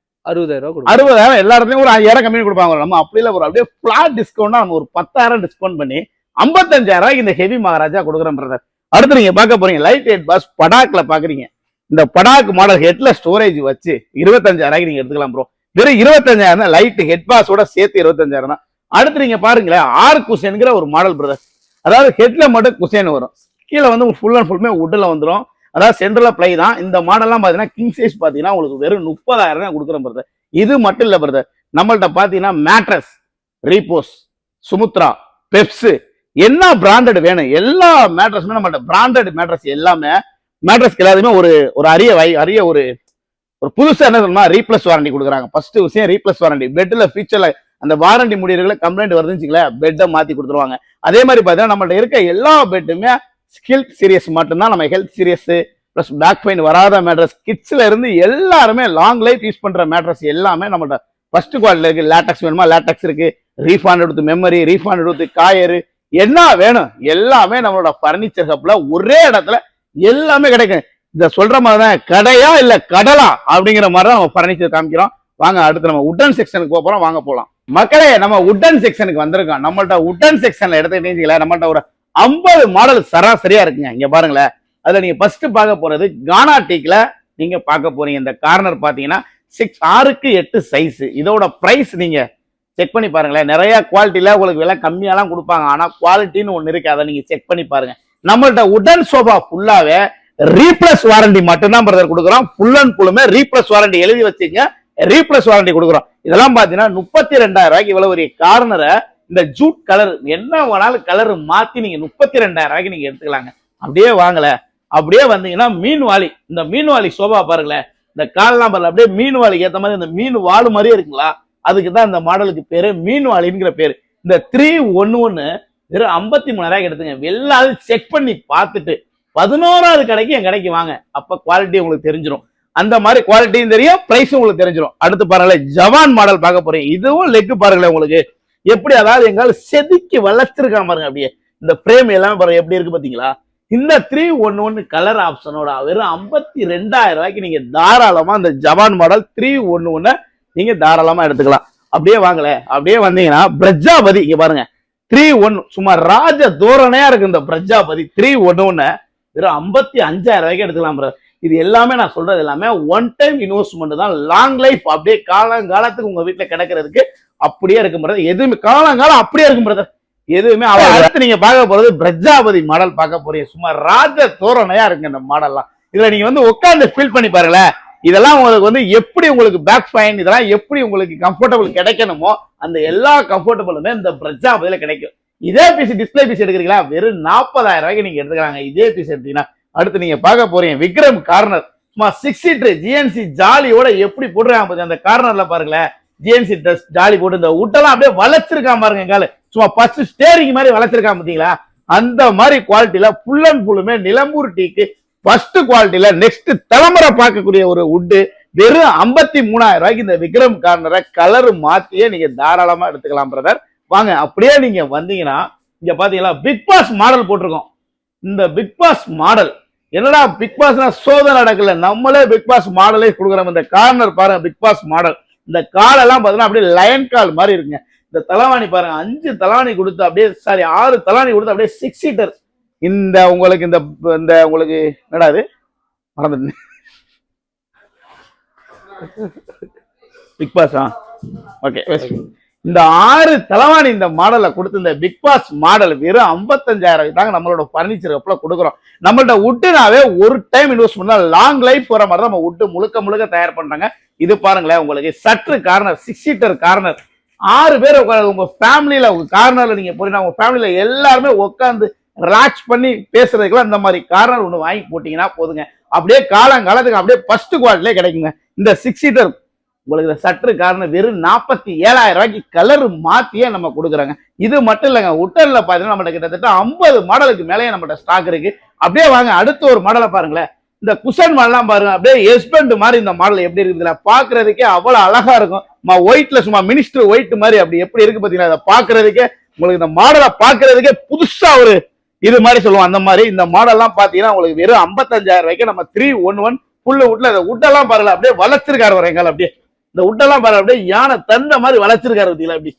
60,000 ரூபாய். 60,000 எல்லா இடத்துலயும் ஒரு 5,000 கம்மி கொடுப்பாங்க. நம்ம அப்படி இல்ல, ஒரு அப்படியே பிளாட் டிஸ்கவுண்ட் நம்ம ஒரு 10,000 டிஸ்கவுண்ட் பண்ணி 55,000 ரூபாய்க்கு இந்த ஹெவி மகாராஜா கொடுக்குறோம் பிரதர். அடுத்து நீங்க பார்க்க போறீங்க லைட் வெயிட் பாஸ் படாக்ல பாக்குறீங்க. இந்த படாக் மாடல் ஹெட்ல ஸ்டோரேஜ் வச்சு 25,000 ரூபாய்க்கு நீங்க எடுத்துக்கலாம் ப்ரோ. வெறும் 25,000 தான். லைட் ஹெட் பாஸோட சேர்த்து 25,000 தான். அடுத்து நீங்க பாருங்களேன் ஆர் குஷன்ங்கிற ஒரு மாடல் பிரதர். அதாவது ஹெட்ல மட்டும் குஷன் வரும், கீழே வந்து ஃபுல் அண்ட் ஃபுல்லுமே உட்ல வந்துடும். அதாவது சென்ட்ரல்ல பிளை தான். இந்த மாடல்லாம் பாத்தீங்கன்னா கிங் சைஸ் பாத்தீங்கன்னா உங்களுக்கு வெறும் 30,000 தான் கொடுக்குறோம் பிரதர். இது மட்டும் இல்ல பிரதர், நம்மள்ட்ட பாத்தீங்கன்னா மேட்ரஸ், ரீபோஸ், சுமுத்ரா, பெப்ஸ், என்ன பிராண்டட் வேணும் எல்லா மேட்ரஸுமே நம்மள்ட்ட பிராண்டட் மேட்ரஸ் எல்லாமே. மேட்ரஸ்க்கு எல்லாத்துமே ஒரு அரிய ஒரு புதுசா என்ன சொல்லணும்னா ரீப்ளஸ் வாரண்டி கொடுக்குறாங்க. ஃபர்ஸ்ட் விஷயம் ரீப்ளஸ் வாரண்டி. பெட்ல ஃபியூச்சர்ல அந்த வாரண்டி முடிவுகளை கம்ப்ளைண்ட் வருதுன்னு பெட்டை மாத்தி கொடுத்துருவாங்க. அதே மாதிரி பாத்தீங்கன்னா நம்மள்ட்ட இருக்க எல்லா பெட்டுமே ஹெல்த் சீரியஸ் மட்டும்தான். நம்ம health series plus back pain வராத மேட்ரஸ் கிட்ஸ்ல இருந்து எல்லாருமே லாங் லைஃப் யூஸ் பண்ற மேட்ரஸ் எல்லாமே நம்மள்ட்ட ஃபர்ஸ்ட் குவாலிட்டில இருக்கு. லேட்டக்ஸ் வேணுமா லேட்டக்ஸ் இருக்கு, ரீஃபாண்ட் எடுத்து மெமரி, ரீஃபாண்ட் எடுத்து காயரு, என்ன வேணும் எல்லாமே நம்மளோட பர்னிச்சர் ஷாப்ல ஒரே இடத்துல எல்லாமே கிடைக்கும். இந்த சொல்ற மாதிரிதான் கடையா இல்ல கடலா அப்படிங்கிற மாதிரி தான் நம்ம பர்னிச்சர் காமிக்கிறோம். வாங்க அடுத்து நம்ம உட்டன் செக்ஷனுக்கு போறோம். வாங்க போலாம் மக்களே. நம்ம உட்டன் செக்ஷனுக்கு வந்திருக்கோம். நம்மள்ட்ட உட்டன் செக்ஷன்ல எடுத்துக்கிட்டீங்களா நம்மள்ட்ட ஒரு 50 மாடல் சராசரியா இருக்குங்க. இங்க பாருங்களேன், அதுல நீங்க ஃபர்ஸ்ட் பார்க்க போறது கானா டீக்ல நீங்க பார்க்க போறீங்க. இந்த கார்னர் பாத்தீங்கன்னா 6க்கு 8 சைஸ். இதோட பிரைஸ் நீங்க செக் பண்ணி பாருங்களேன். நிறைய குவாலிட்டியில உங்களுக்கு விலை கம்மியாலாம் கொடுப்பாங்க, ஆனா குவாலிட்டின்னு ஒண்ணு இருக்கு, அதை நீங்க செக் பண்ணி பாருங்க. நம்மள்ட்ட உடன் சோஃபா ஃபுல்லாவே ரீப்ளஸ் வாரண்டி மட்டும்தான் பிரதர் கொடுக்குறோம். ஃபுல் அண்ட் ஃபுல்லுமே ரீப்ளஸ் வாரண்டி எழுதி வச்சுங்க, ரீப்ளஸ் வாரண்டி கொடுக்குறோம். இதெல்லாம் பாத்தீங்கன்னா 32,000 ரூபாய்க்கு இவ்வளவு ஒரு கார்னரை இந்த ஜூட் கலர் என்ன வேணாலும் கலர் மாத்தி நீங்க 32,000 ரூபாய்க்கு நீங்க எடுத்துக்கலாங்க. அப்படியே வாங்கல, அப்படியே வந்தீங்கன்னா மீன் வாலி. இந்த மீன் வாலி சோபா பாருங்களேன், இந்த கால்லாம் பாருங்க அப்படியே மீன் வாலிக்கு ஏத்த மாதிரி இந்த மீன் வாலு மாதிரியே இருக்குங்களா, அதுக்குதான் இந்த மாடலுக்கு பேரு மீன் வாலிங்கிற பேரு. இந்த 311 வெறும் 53,000 எடுத்துங்க. எல்லாரும் செக் பண்ணி பார்த்துட்டு 11வது கடைக்கு என் கடைக்கு வாங்க. அப்ப குவாலிட்டி உங்களுக்கு தெரிஞ்சிடும். அந்த மாதிரி குவாலிட்டியும் தெரியும், பிரைஸும் உங்களுக்கு தெரிஞ்சிடும். அடுத்து பாருங்களேன், ஜவான் மாடல் பார்க்க போறீங்க. இதுவும் லெக் பாருங்களேன் உங்களுக்கு எப்படி, அதாவது எங்கால செதுக்கி வளர்ச்சிருக்கான் பாருங்க. அப்படியே இந்த பிரேம் எல்லாம் பாருங்க எப்படி இருக்கு பாத்தீங்களா. இந்த 311 கலர் ஆப்ஷனோட வெறும் 52,000 ரூபாய்க்கு நீங்க தாராளமா இந்த ஜவான் மாடல் 311 நீங்க தாராளமா எடுத்துக்கலாம். அப்படியே வாங்கல, அப்படியே வந்தீங்கன்னா பிரஜாபதி இங்க பாருங்க 311 சும்மா ராஜ தோரணையா இருக்கு. இந்த பிரஜாபதி 311 வெறும் 55,000 ரூபாய்க்கு எடுத்துக்கலாம் பிரதர். இது எல்லாமே நான் சொல்றது எல்லாமே ஒன் டைம் இன்வெஸ்ட்மெண்ட் தான், லாங் லைஃப் அப்படியே காலங்காலத்துக்கு உங்க வீட்டுல கிடைக்கிறதுக்கு அப்படியே இருக்கும் பிரதர். எதுவுமே காலங்காலம் அப்படியே இருக்கும் பிரதர், எதுவுமே. அடுத்து நீங்க பார்க்க போறது பிரஜாபதி மாடல் பார்க்க போறீங்க. சும்மா ராஜ தோரணையா இருக்கு இந்த மாடல்லாம். இதுல நீங்க வந்து உட்கார்ந்து ஃபீல் பண்ணி பாருங்களேன். இதெல்லாம் உங்களுக்கு வந்து எப்படி உங்களுக்கு பேக் ஃபைன் இதெல்லாம் எப்படி உங்களுக்கு கம்ஃபர்டபுள் கிடைக்கணுமோ அந்த எல்லா கம்ஃபர்டபுளுமே இந்த பிரஜாபதியில கிடைக்கும். இதே பீஸ் டிஸ்பிளே பீஸ் எடுக்கிறீங்களா வெறும் 40,000 ரூபாய்க்கு நீங்க எடுத்துக்கிறாங்க. இதே பீஸ் எடுத்தீங்கன்னா அடுத்து நீங்க பார்க்க போறீங்க விக்ரம் கார்னர். சும்மா 6 சீட்டர் ஜிஎன்சி ஜாலியோட எப்படி போடுறாங்க அந்த கார்னர்ல பாருங்களேன். ஜிஎன்சி ட்ரெஸ் ஜாலி போட்டு இந்த உட்டெல்லாம் அப்படியே வளைச்சிருக்கான் பாருங்க. கால சும்மா ஃபர்ஸ்ட் ஸ்டேரிங் மாதிரி வளைச்சிருக்கான் பாத்தீங்களா. அந்த மாதிரி குவாலிட்டியில ஃபுல் அண்ட் ஃபுல்லுமே நிலம்பூர் டீக்கு ஃபர்ஸ்ட் குவாலிட்டியில நெக்ஸ்ட் தலைமுறை பார்க்கக்கூடிய ஒரு உட்டு வெறும் 53,000 ரூபாய்க்கு இந்த விக்ரம் கார்னரை கலர் மாத்தியே நீங்க தாராளமா எடுத்துக்கலாம் பிரதர். வாங்க அப்படியே நீங்க வந்தீங்கன்னா இங்க பாத்தீங்களா பிக் பாஸ் மாடல் போட்டிருக்கோம். இந்த பிக் பாஸ் மாடல் என்னடா பிக் பாஸ்னா சோதனை நடக்கல, நம்மளே பிக் பாஸ் மாடலே கொடுக்குறோம். இந்த கார்னர் பாருங்க பிக் பாஸ் மாடல். இந்த காலெல்லாம் பாத்தீங்கன்னா அப்படியே லயன் கால் மாதிரி இருக்குங்க. இந்த தலவாணி பாருங்க 5 தலவாணி கொடுத்து அப்படியே 6 தலவாணி கொடுத்து அப்படியே 6 சீட்டர். இந்த உங்களுக்கு இந்த உங்களுக்கு என்னடா இது மறந்துட்டேன். Bigg Boss okay. இந்த 6 தலவாணி இந்த மாடலை கொடுத்து இந்த பிக் பாஸ் மாடல் வெறும் 55,000 தாங்க நம்மளோட பர்னிச்சர் எப்பல கொடுக்குறோம். நம்மள்ட்ட உட்டுனாவே ஒரு டைம் இன்வெஸ்ட் பண்ணா லாங் லைஃப் வர மாதிரி தான் நம்ம உட்டு முழுக்க தயார் பண்றாங்க. இது பாருங்களேன் உங்களுக்கு சற்று கார்னர் 6 சீட்டர் கார்னர் 6 பேர் உங்க ஃபேமிலியில உங்க கார்னர்ல நீங்க போறீங்கன்னா உங்க ஃபேமிலியில எல்லாருமே உட்காந்து ரிலாக்ஸ் பண்ணி பேசுறதுக்குலாம் இந்த மாதிரி கார்னர் ஒன்று வாங்கி போட்டீங்கன்னா போதுங்க. அப்படியே காலங்காலத்துக்கு அப்படியே ஃபர்ஸ்ட் குவாலிட்டிலே கிடைக்குங்க. இந்த 6 சீட்டர் உங்களுக்கு சற்று காரணம் வெறும் 47,000 ரூபாய்க்கு கலர் மாத்தியே நம்ம கொடுக்குறாங்க. இது மட்டும் இல்லைங்க, உட்டன்ல பாத்தீங்கன்னா நம்ம கிட்டத்தட்ட 50 மாடலுக்கு மேலேயே நம்ம ஸ்டாக் இருக்கு. அப்படியே வாங்க அடுத்த ஒரு மாடலை பாருங்களேன். இந்த குஷன் மாடலாம் பாருங்க அப்படியே எஸ்பெண்ட் மாதிரி இந்த மாடல் எப்படி இருக்குதுல பாக்குறதுக்கே அவ்வளவு அழகா இருக்கும். ஒயிட்ல சும்மா மினிஸ்டர் ஒயிட் மாதிரி அப்படி எப்படி இருக்கு பாத்தீங்களா. அதை பாக்குறதுக்கே உங்களுக்கு இந்த மாடலை பாக்குறதுக்கே புதுசா ஒரு இது மாதிரி சொல்லுவோம். அந்த மாதிரி இந்த மாடல்லாம் பாத்தீங்கன்னா உங்களுக்கு வெறும் 55,000 ரூபாய்க்கு நம்ம 311 புல்லு உட்ல இந்த உட்டெல்லாம் பாருங்க அப்படியே வளர்ச்சிருக்காரு வரீங்க. அப்படியே இந்த உட்டெல்லாம் பாருங்க அப்படியே யானை தந்த மாதிரி வளர்ச்சிருக்காரு பார்த்தீங்களா. அப்படி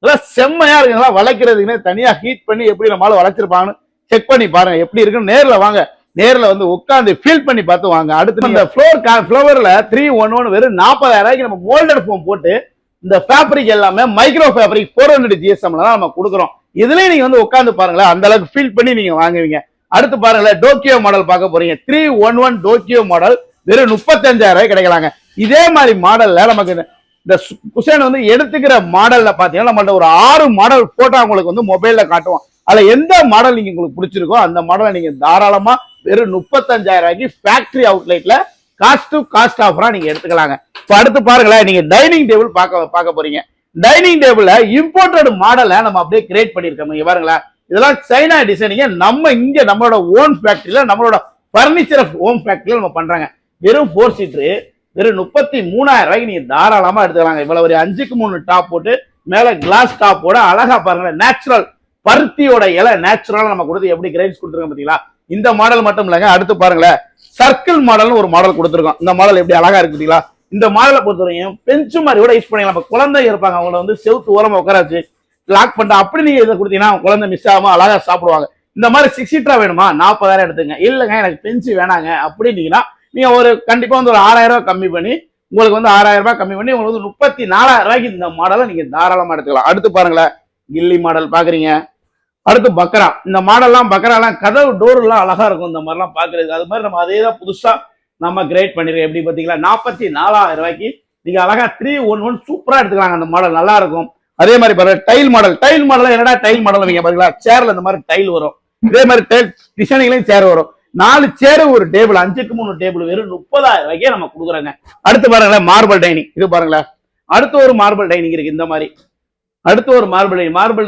இதெல்லாம் செம்மையா இருக்குங்களா. வளைக்கிறதுக்குன்னே தனியா ஹீட் பண்ணி எப்படி நம்மளால வளைச்சிருப்பாங்கன்னு செக் பண்ணி பாருங்க எப்படி இருக்குன்னு. நேர்ல வாங்க, நேர்ல வந்து உட்காந்து ஃபீல் பண்ணி பார்த்து வாங்க. அடுத்து இந்த ஃப்ளோர்ல 311 வெறும் 40,000 ரூபாய்க்கு நம்ம மோல்டட் ஃபோம் போட்டு இந்த ஃபேப்ரிக் எல்லாமே மைக்ரோ ஃபேப்ரிக் 400 GSM தான் நம்ம கொடுக்குறோம். இதுலயே நீங்க வந்து உட்காந்து பாருங்களேன் அந்த அளவுக்கு ஃபீல் பண்ணி நீங்க வாங்குவீங்க. அடுத்து பாருங்களேன் டோக்கியோ மாடல் பார்க்க போறீங்க. 311 டோக்கியோ மாடல் வெறும் 35,000 ரூபாய் கிடைக்கலாங்க. இதே மாதிரி மாடல்ல நமக்கு இந்த குஷன் வந்து எடுத்துக்கிற மாடல்ல பாத்தீங்கன்னா நம்மள்ட்ட ஒரு 6 மாடல் போட்டோ உங்களுக்கு வந்து மொபைல்ல காட்டுவோம். அதுல எந்த மாடல் நீங்க உங்களுக்கு பிடிச்சிருக்கோ அந்த மாடலை நீங்க தாராளமா வெறும் 35,000 ரூபாய்க்கு ஃபேக்டரி அவுட்லெட்ல காஸ்ட் ஆஃபரா நீங்க எடுத்துக்கலாங்க. இப்ப அடுத்து பாருங்களேன் நீங்க டைனிங் டேபிள் பார்க்க போறீங்க. டைனிங் டேபிள்ல இம்போர்ட்டட் மாடலை நம்ம அப்படியே கிரியேட் பண்ணிருக்கோம். இங்க பாருங்களேன் இதெல்லாம் சைனா டிசைனிங்க நம்ம இங்க நம்மளோட ஓன் ஃபேக்டரியில நம்மளோட பர்னிச்சர் ஹோம் ஃபேக்டரியில நம்ம பண்றாங்க. வெறும் 4 சீட்டரு வெறும் 33,000 ரூபாய்க்கு நீங்க தாராளமா எடுத்துக்கலாங்க. இவ்வளவு ஒரு 5க்கு 3 டாப் போட்டு மேல கிளாஸ் டாப்போட அழகா பாருங்க நேச்சுரல் பருத்தியோட இலை நேச்சுரலா நம்ம கொடுத்து எப்படி கிரைன்ஸ் கொடுத்துருக்கோம் பாத்தீங்களா. இந்த மாடல் மட்டும் இல்லைங்க, அடுத்து பாருங்களேன் சர்க்கிள் மாடல்னு ஒரு மாடல் கொடுத்துருக்கோம். இந்த மாடல் எப்படி அழகா இருக்கு பாத்தீங்களா. இந்த மாடலை பொறுத்தவரைக்கும் பெஞ்சு மாதிரி கூட யூஸ் பண்ணிக்கலாம். நம்ம குழந்தை இருப்பாங்க அவங்கள வந்து செவுத்து ஓரமா உட்கார வச்சு லாக் பண்ணிட்டு அப்படி நீங்க இதை கொடுத்தீங்கன்னா குழந்தை மிஸ் ஆகாம அழகா சாப்பிடுவாங்க. இந்த மாதிரி 6 சீட்டரா வேணுமா 40,000 எடுத்துங்க. இல்லைங்க எனக்கு பெஞ்சு வேணாங்க அப்படின்னீங்கன்னா நீங்க ஒரு கண்டிப்பா வந்து ஒரு 6,000 ரூபாய் கம்மி பண்ணி உங்களுக்கு வந்து 6,000 ரூபாய் கம்மி பண்ணி உங்களுக்கு வந்து 34,000 ரூபாய்க்கு இந்த மாடலை நீங்க தாராளமா எடுத்துக்கலாம். அடுத்து பாருங்களேன் கில்லி மாடல் பாக்குறீங்க. அடுத்து பக்ரா. இந்த மாடல்லாம் பக்ராலாம் கதவு டோர் எல்லாம் அழகா இருக்கும். இந்த மாதிரிலாம் பாக்குறது அது மாதிரி நம்ம அதே தான் புதுசா நம்ம கிரேட் பண்ணிருக்கோம். எப்படி பாத்தீங்களா 44,000 ரூபாய்க்கு நீங்க அழகா 311 சூப்பரா எடுத்துக்கலாங்க. அந்த மாடல் நல்லா இருக்கும். அதே மாதிரி பாருங்க டைல் மாடல் என்னடா டைல் மாடல் நீங்க பாத்தீங்களா சேர்ல இந்த மாதிரி டைல் வரும். இதே மாதிரி டைல் டிசைனிங்லயும் சேர் வரும். 4 சேர் ஒரு டேபிள் 5க்கு 3 டேபிள் வெறும் 30,000 ரூபாய்க்கே நம்ம கொடுக்குறாங்க. அடுத்து பாருங்களேன் மார்பிள் டைனிங். இது பாருங்களேன் அடுத்து ஒரு மார்பிள் டைனிங் இருக்கு. இந்த மாதிரி அடுத்து ஒரு மார்பிள்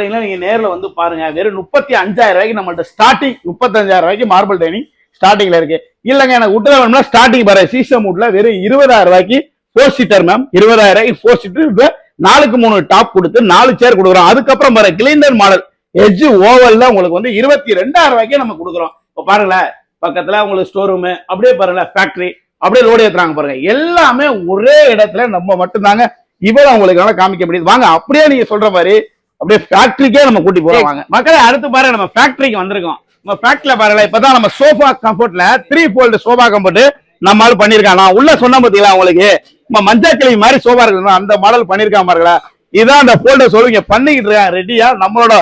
டைனிங்ல நீங்க நேர்ல வந்து பாருங்க வெறும் 35,000 ரூபாய்க்கு நம்மள்ட்ட ஸ்டார்டிங் 35,000 ரூபாய்க்கு மார்பிள் டைனிங் ஸ்டார்டிங்ல இருக்கு. இல்லங்க எனக்கு உட்ல வேணும்னா ஸ்டார்டிங் பாரு சீசம் உட்ல வெறும் 20,000 ரூபாய்க்கு 4 சீட்டர் மேம். 20,000 4 சீட்டர் 4க்கு 3 டாப் கொடுத்து 4 சேர் கொடுக்குறோம். அதுக்கப்புறம் பாரு கிளீண்டர் மாடல் எட்ஜ் ஓவல்ல உங்களுக்கு வந்து 22,000 ரூபாய்க்கே நம்ம கொடுக்குறோம். இப்போ பாருங்களேன் பக்கத்துல உங்களுக்கு ஸ்டோர் ரூம், அப்படியே பாருங்களேன் ஃபேக்டரி, அப்படியே லோடு ஏத்துறாங்க பாருங்க. எல்லாமே ஒரே இடத்துல நம்ம மட்டும்தாங்க இவ்வளவு உங்களுக்கு காமிக்க முடியுது. வாங்க அப்படியே நீங்க சொல்ற மாதிரி அப்படியே ஃபேக்டரிக்கே நம்ம கூட்டி போறோம். வாங்க மக்களே, அடுத்து பாருங்க நம்ம ஃபேக்டரிக்கு வந்திருக்கோம். நம்ம ஃபேக்டரியில பாருங்களேன் இப்பதான் நம்ம சோஃபா கம்ஃபர்ட்ல 3 ஃபோல்டு சோஃபா கம்ஃபர்ட் நம்மளால பண்ணிருக்கான். நான் உள்ள சொன்ன பாத்தீங்களா உங்களுக்கு நம்ம மஞ்சக்கிளி மாதிரி சோஃபா இருக்கு அந்த மாடல் பண்ணிருக்கான் பாருங்களா. இதான் அந்த ஃபோல்டர் சொல்லுங்க பண்ணிக்கிட்டு இருக்காங்க ரெடியா. நம்மளோட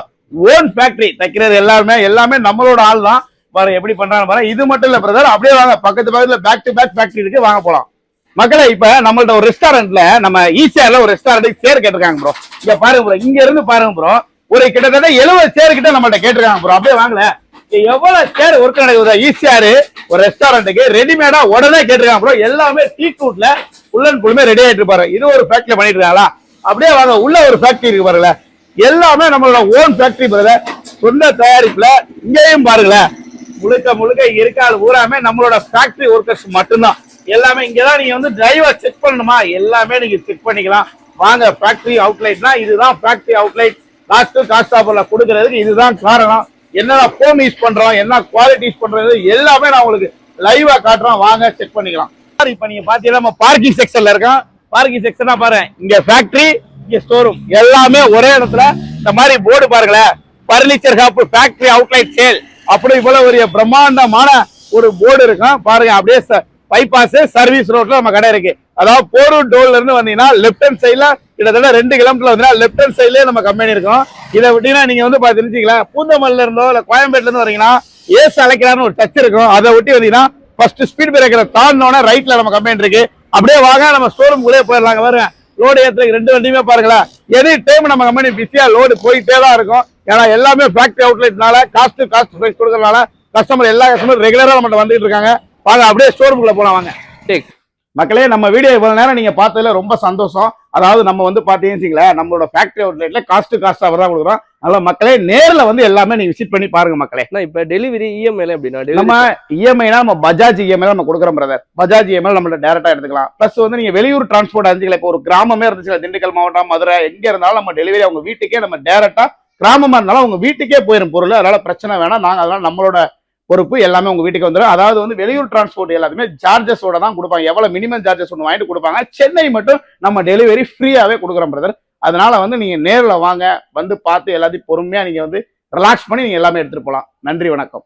ஓன் ஃபேக்டரி தைக்கிறது எல்லாமே நம்மளோட ஆள் தான். பாருங்க எப்படி பண்றாங்க பாருங்க. இது மட்டும் இல்ல பிரதர், அப்படியே வாங்க பக்கத்துல பேக் டு பேக் ஃபேக்டரி இருக்கு, வாங்க போலாம். மக்களே இப்ப நம்மள்ட்ட ஒரு ரெஸ்டாரண்ட்ல நம்ம ஈசிஆர்ல ஒரு ரெஸ்டாரண்ட் சேர் கேட்டிருக்காங்க ப்ரோ. இங்க பாருங்க ப்ரோ, இங்க இருந்து பாருங்க ப்ரோ, ஒரு கிட்டத்தட்ட 70 சேர் கிட்ட நம்மள்ட்ட கேட்டிருக்காங்க ப்ரோ. அப்படியே வாங்கல எவ்வளவு சேர் ஒர்க் நடக்குது ஈசிஆர் ஒரு ரெஸ்டாரண்ட்டுக்கு ரெடிமேடா உடனே கேட்டிருக்காங்க ப்ரோ. எல்லாமே டீக்வுட்ல ஃபுல் அண்ட் ஃபுல்லுமே ரெடி ஆயிட்டு பாரு. இது ஒரு ஃபேக்டரி பண்ணிட்டு இருக்காங்களா. அப்படியே வாங்க உள்ள ஒரு ஃபேக்டரி இருக்கு பாருங்களேன். எல்லாமே நம்மளோட ஓன் ஃபேக்டரி பிரதர், சொந்த தயாரிப்புல. இங்கேயும் பாருங்களேன் முழுக்க இருக்காது பூராமே நம்மளோட ஃபேக்டரி ஒர்க்கர்ஸ் மட்டும்தான். எல்லாமே இங்கதான் நீங்க வந்து டிரைவர் செக் பண்ணணுமா எல்லாமே நீங்க செக் பண்ணிக்கலாம். வாங்க ஃபேக்டரி அவுட்லைட்னா இதுதான் ஃபேக்டரி அவுட்லைட். காஸ்ட் ஆஃபர்ல கொடுக்கறதுக்கு இதுதான் காரணம். என்னென்ன ஃபோம் யூஸ் பண்றோம், என்ன குவாலிட்டி யூஸ் பண்றது எல்லாமே நான் உங்களுக்கு லைவா காட்டுறோம். வாங்க செக் பண்ணிக்கலாம். இப்ப நீங்க பாத்தீங்கன்னா நம்ம பார்க்கிங் செக்ஷன்ல இருக்கோம். பார்க்கிங் செக்ஷனா பாருங்க, இங்க ஃபேக்டரி இங்க ஸ்டோர் ரூம் எல்லாமே ஒரே இடத்துல. இந்த மாதிரி போர்டு பாருங்களேன், பர்னிச்சர் ஷாப் ஃபேக்டரி அவுட்லைட் சேல் அப்படி போல ஒரு பிரம்மாண்டமான ஒரு போர்டு இருக்கும் பாருங்க. அப்படியே பைபாஸ் சர்வீஸ் ரோட்ல நம்ம கடை இருக்கு. அதாவது போரூர் டோல்ல இருந்து வந்தீங்கன்னா லெப்ட் ஹேண்ட் சைட்ல கிட்டத்தட்ட 2 கிலோமீட்டர் வந்தீங்கன்னா லெப்ட் ஹேண்ட் சைட்லயே நம்ம கம்பெனி இருக்கும். இதை விட்டீங்கன்னா நீங்க வந்து பாத்துருக்கீங்களா, பூந்தமல்லில இருந்தோ இல்ல கோயம்பேட்ல இருந்து வரீங்கன்னா ஏஸ் அழைக்கிறான்னு ஒரு டச் இருக்கும். அதை ஒட்டி வந்தீங்கன்னா ஃபர்ஸ்ட் ஸ்பீட் பிரேக்கரை தாண்டினோட ரைட்ல நம்ம கம்பெனி இருக்கு. அப்படியே வாங்க நம்ம ஷோரூம் கூட போயிடலாங்க. பாருங்க லோடு ஏற்றுறதுக்கு 2 வண்டியுமே பாருங்களேன். எனி டைம் நம்ம கம்பெனி பிஸியா லோடு போயிட்டே தான் இருக்கும். ஏன்னா எல்லாமே ஃபேக்டரி அவுட்லெட்னால காஸ்ட் பிரைஸ் கொடுக்கறதுனால கஸ்டமர் எல்லா கஸ்டமர் ரெகுலரா நம்ம வந்துட்டு இருக்காங்க. வாங்க அப்படியே ஷோரூம்குள்ள போலாம் வாங்க. மக்களே நம்ம வீடியோ இவ்வளவு நேரம் நீங்க பார்த்ததுல ரொம்ப சந்தோஷம். அதாவது நம்ம வந்து பாத்தீங்கன்னா நம்மளோட ஃபேக்டரி அவுட்லெட்ல காஸ்ட் தான் கொடுக்குறோம். அதனால மக்களே நேர்ல வந்து எல்லாமே நீங்க விசிட் பண்ணி பாருங்க மக்களே. இப்ப டெலிவரி இஎம்ஐல எப்படின்னா நம்ம இஎம்ஐனா நம்ம பஜாஜ் இஎம்ஐ நம்ம கொடுக்குறோம் பிரதர். பஜாஜ் இஎம்ஐ நம்மள்ட்ட டேரக்டா எடுத்துக்கலாம். பிளஸ் வந்து நீங்க வெளியூர் டிரான்ஸ்போர்ட் அஞ்சுக்கலாம். இப்போ ஒரு கிராமமே இருந்துச்சு திண்டுக்கல் மாவட்டம் மதுரை எங்க இருந்தாலும் நம்ம டெலிவரி அவங்க வீட்டுக்கே நம்ம டேரக்டா, கிராமமா இருந்தாலும் உங்க வீட்டுக்கே போயிடும் பொருள். அதனால பிரச்சனை வேணாம். நாங்க அதனால நம்மளோட பொறுப்பு எல்லாமே உங்க வீட்டுக்கு வந்துடும். அதாவது வந்து வெளியூர் டிரான்ஸ்போர்ட் எல்லாத்துமே சார்ஜஸோட தான் கொடுப்பாங்க. எவ்வளவு மினிமம் சார்ஜஸ் ஒன்று வாங்கிட்டு கொடுப்பாங்க. சென்னை மட்டும் நம்ம டெலிவரி ஃப்ரீயாவே கொடுக்குறோம் பிரதர். அதனால வந்து நீங்க நேரில் வாங்க, வந்து பார்த்து எல்லாத்தையும் பொறுமையா நீங்க வந்து ரிலாக்ஸ் பண்ணி நீங்க எல்லாமே எடுத்துட்டு போலாம். நன்றி, வணக்கம்.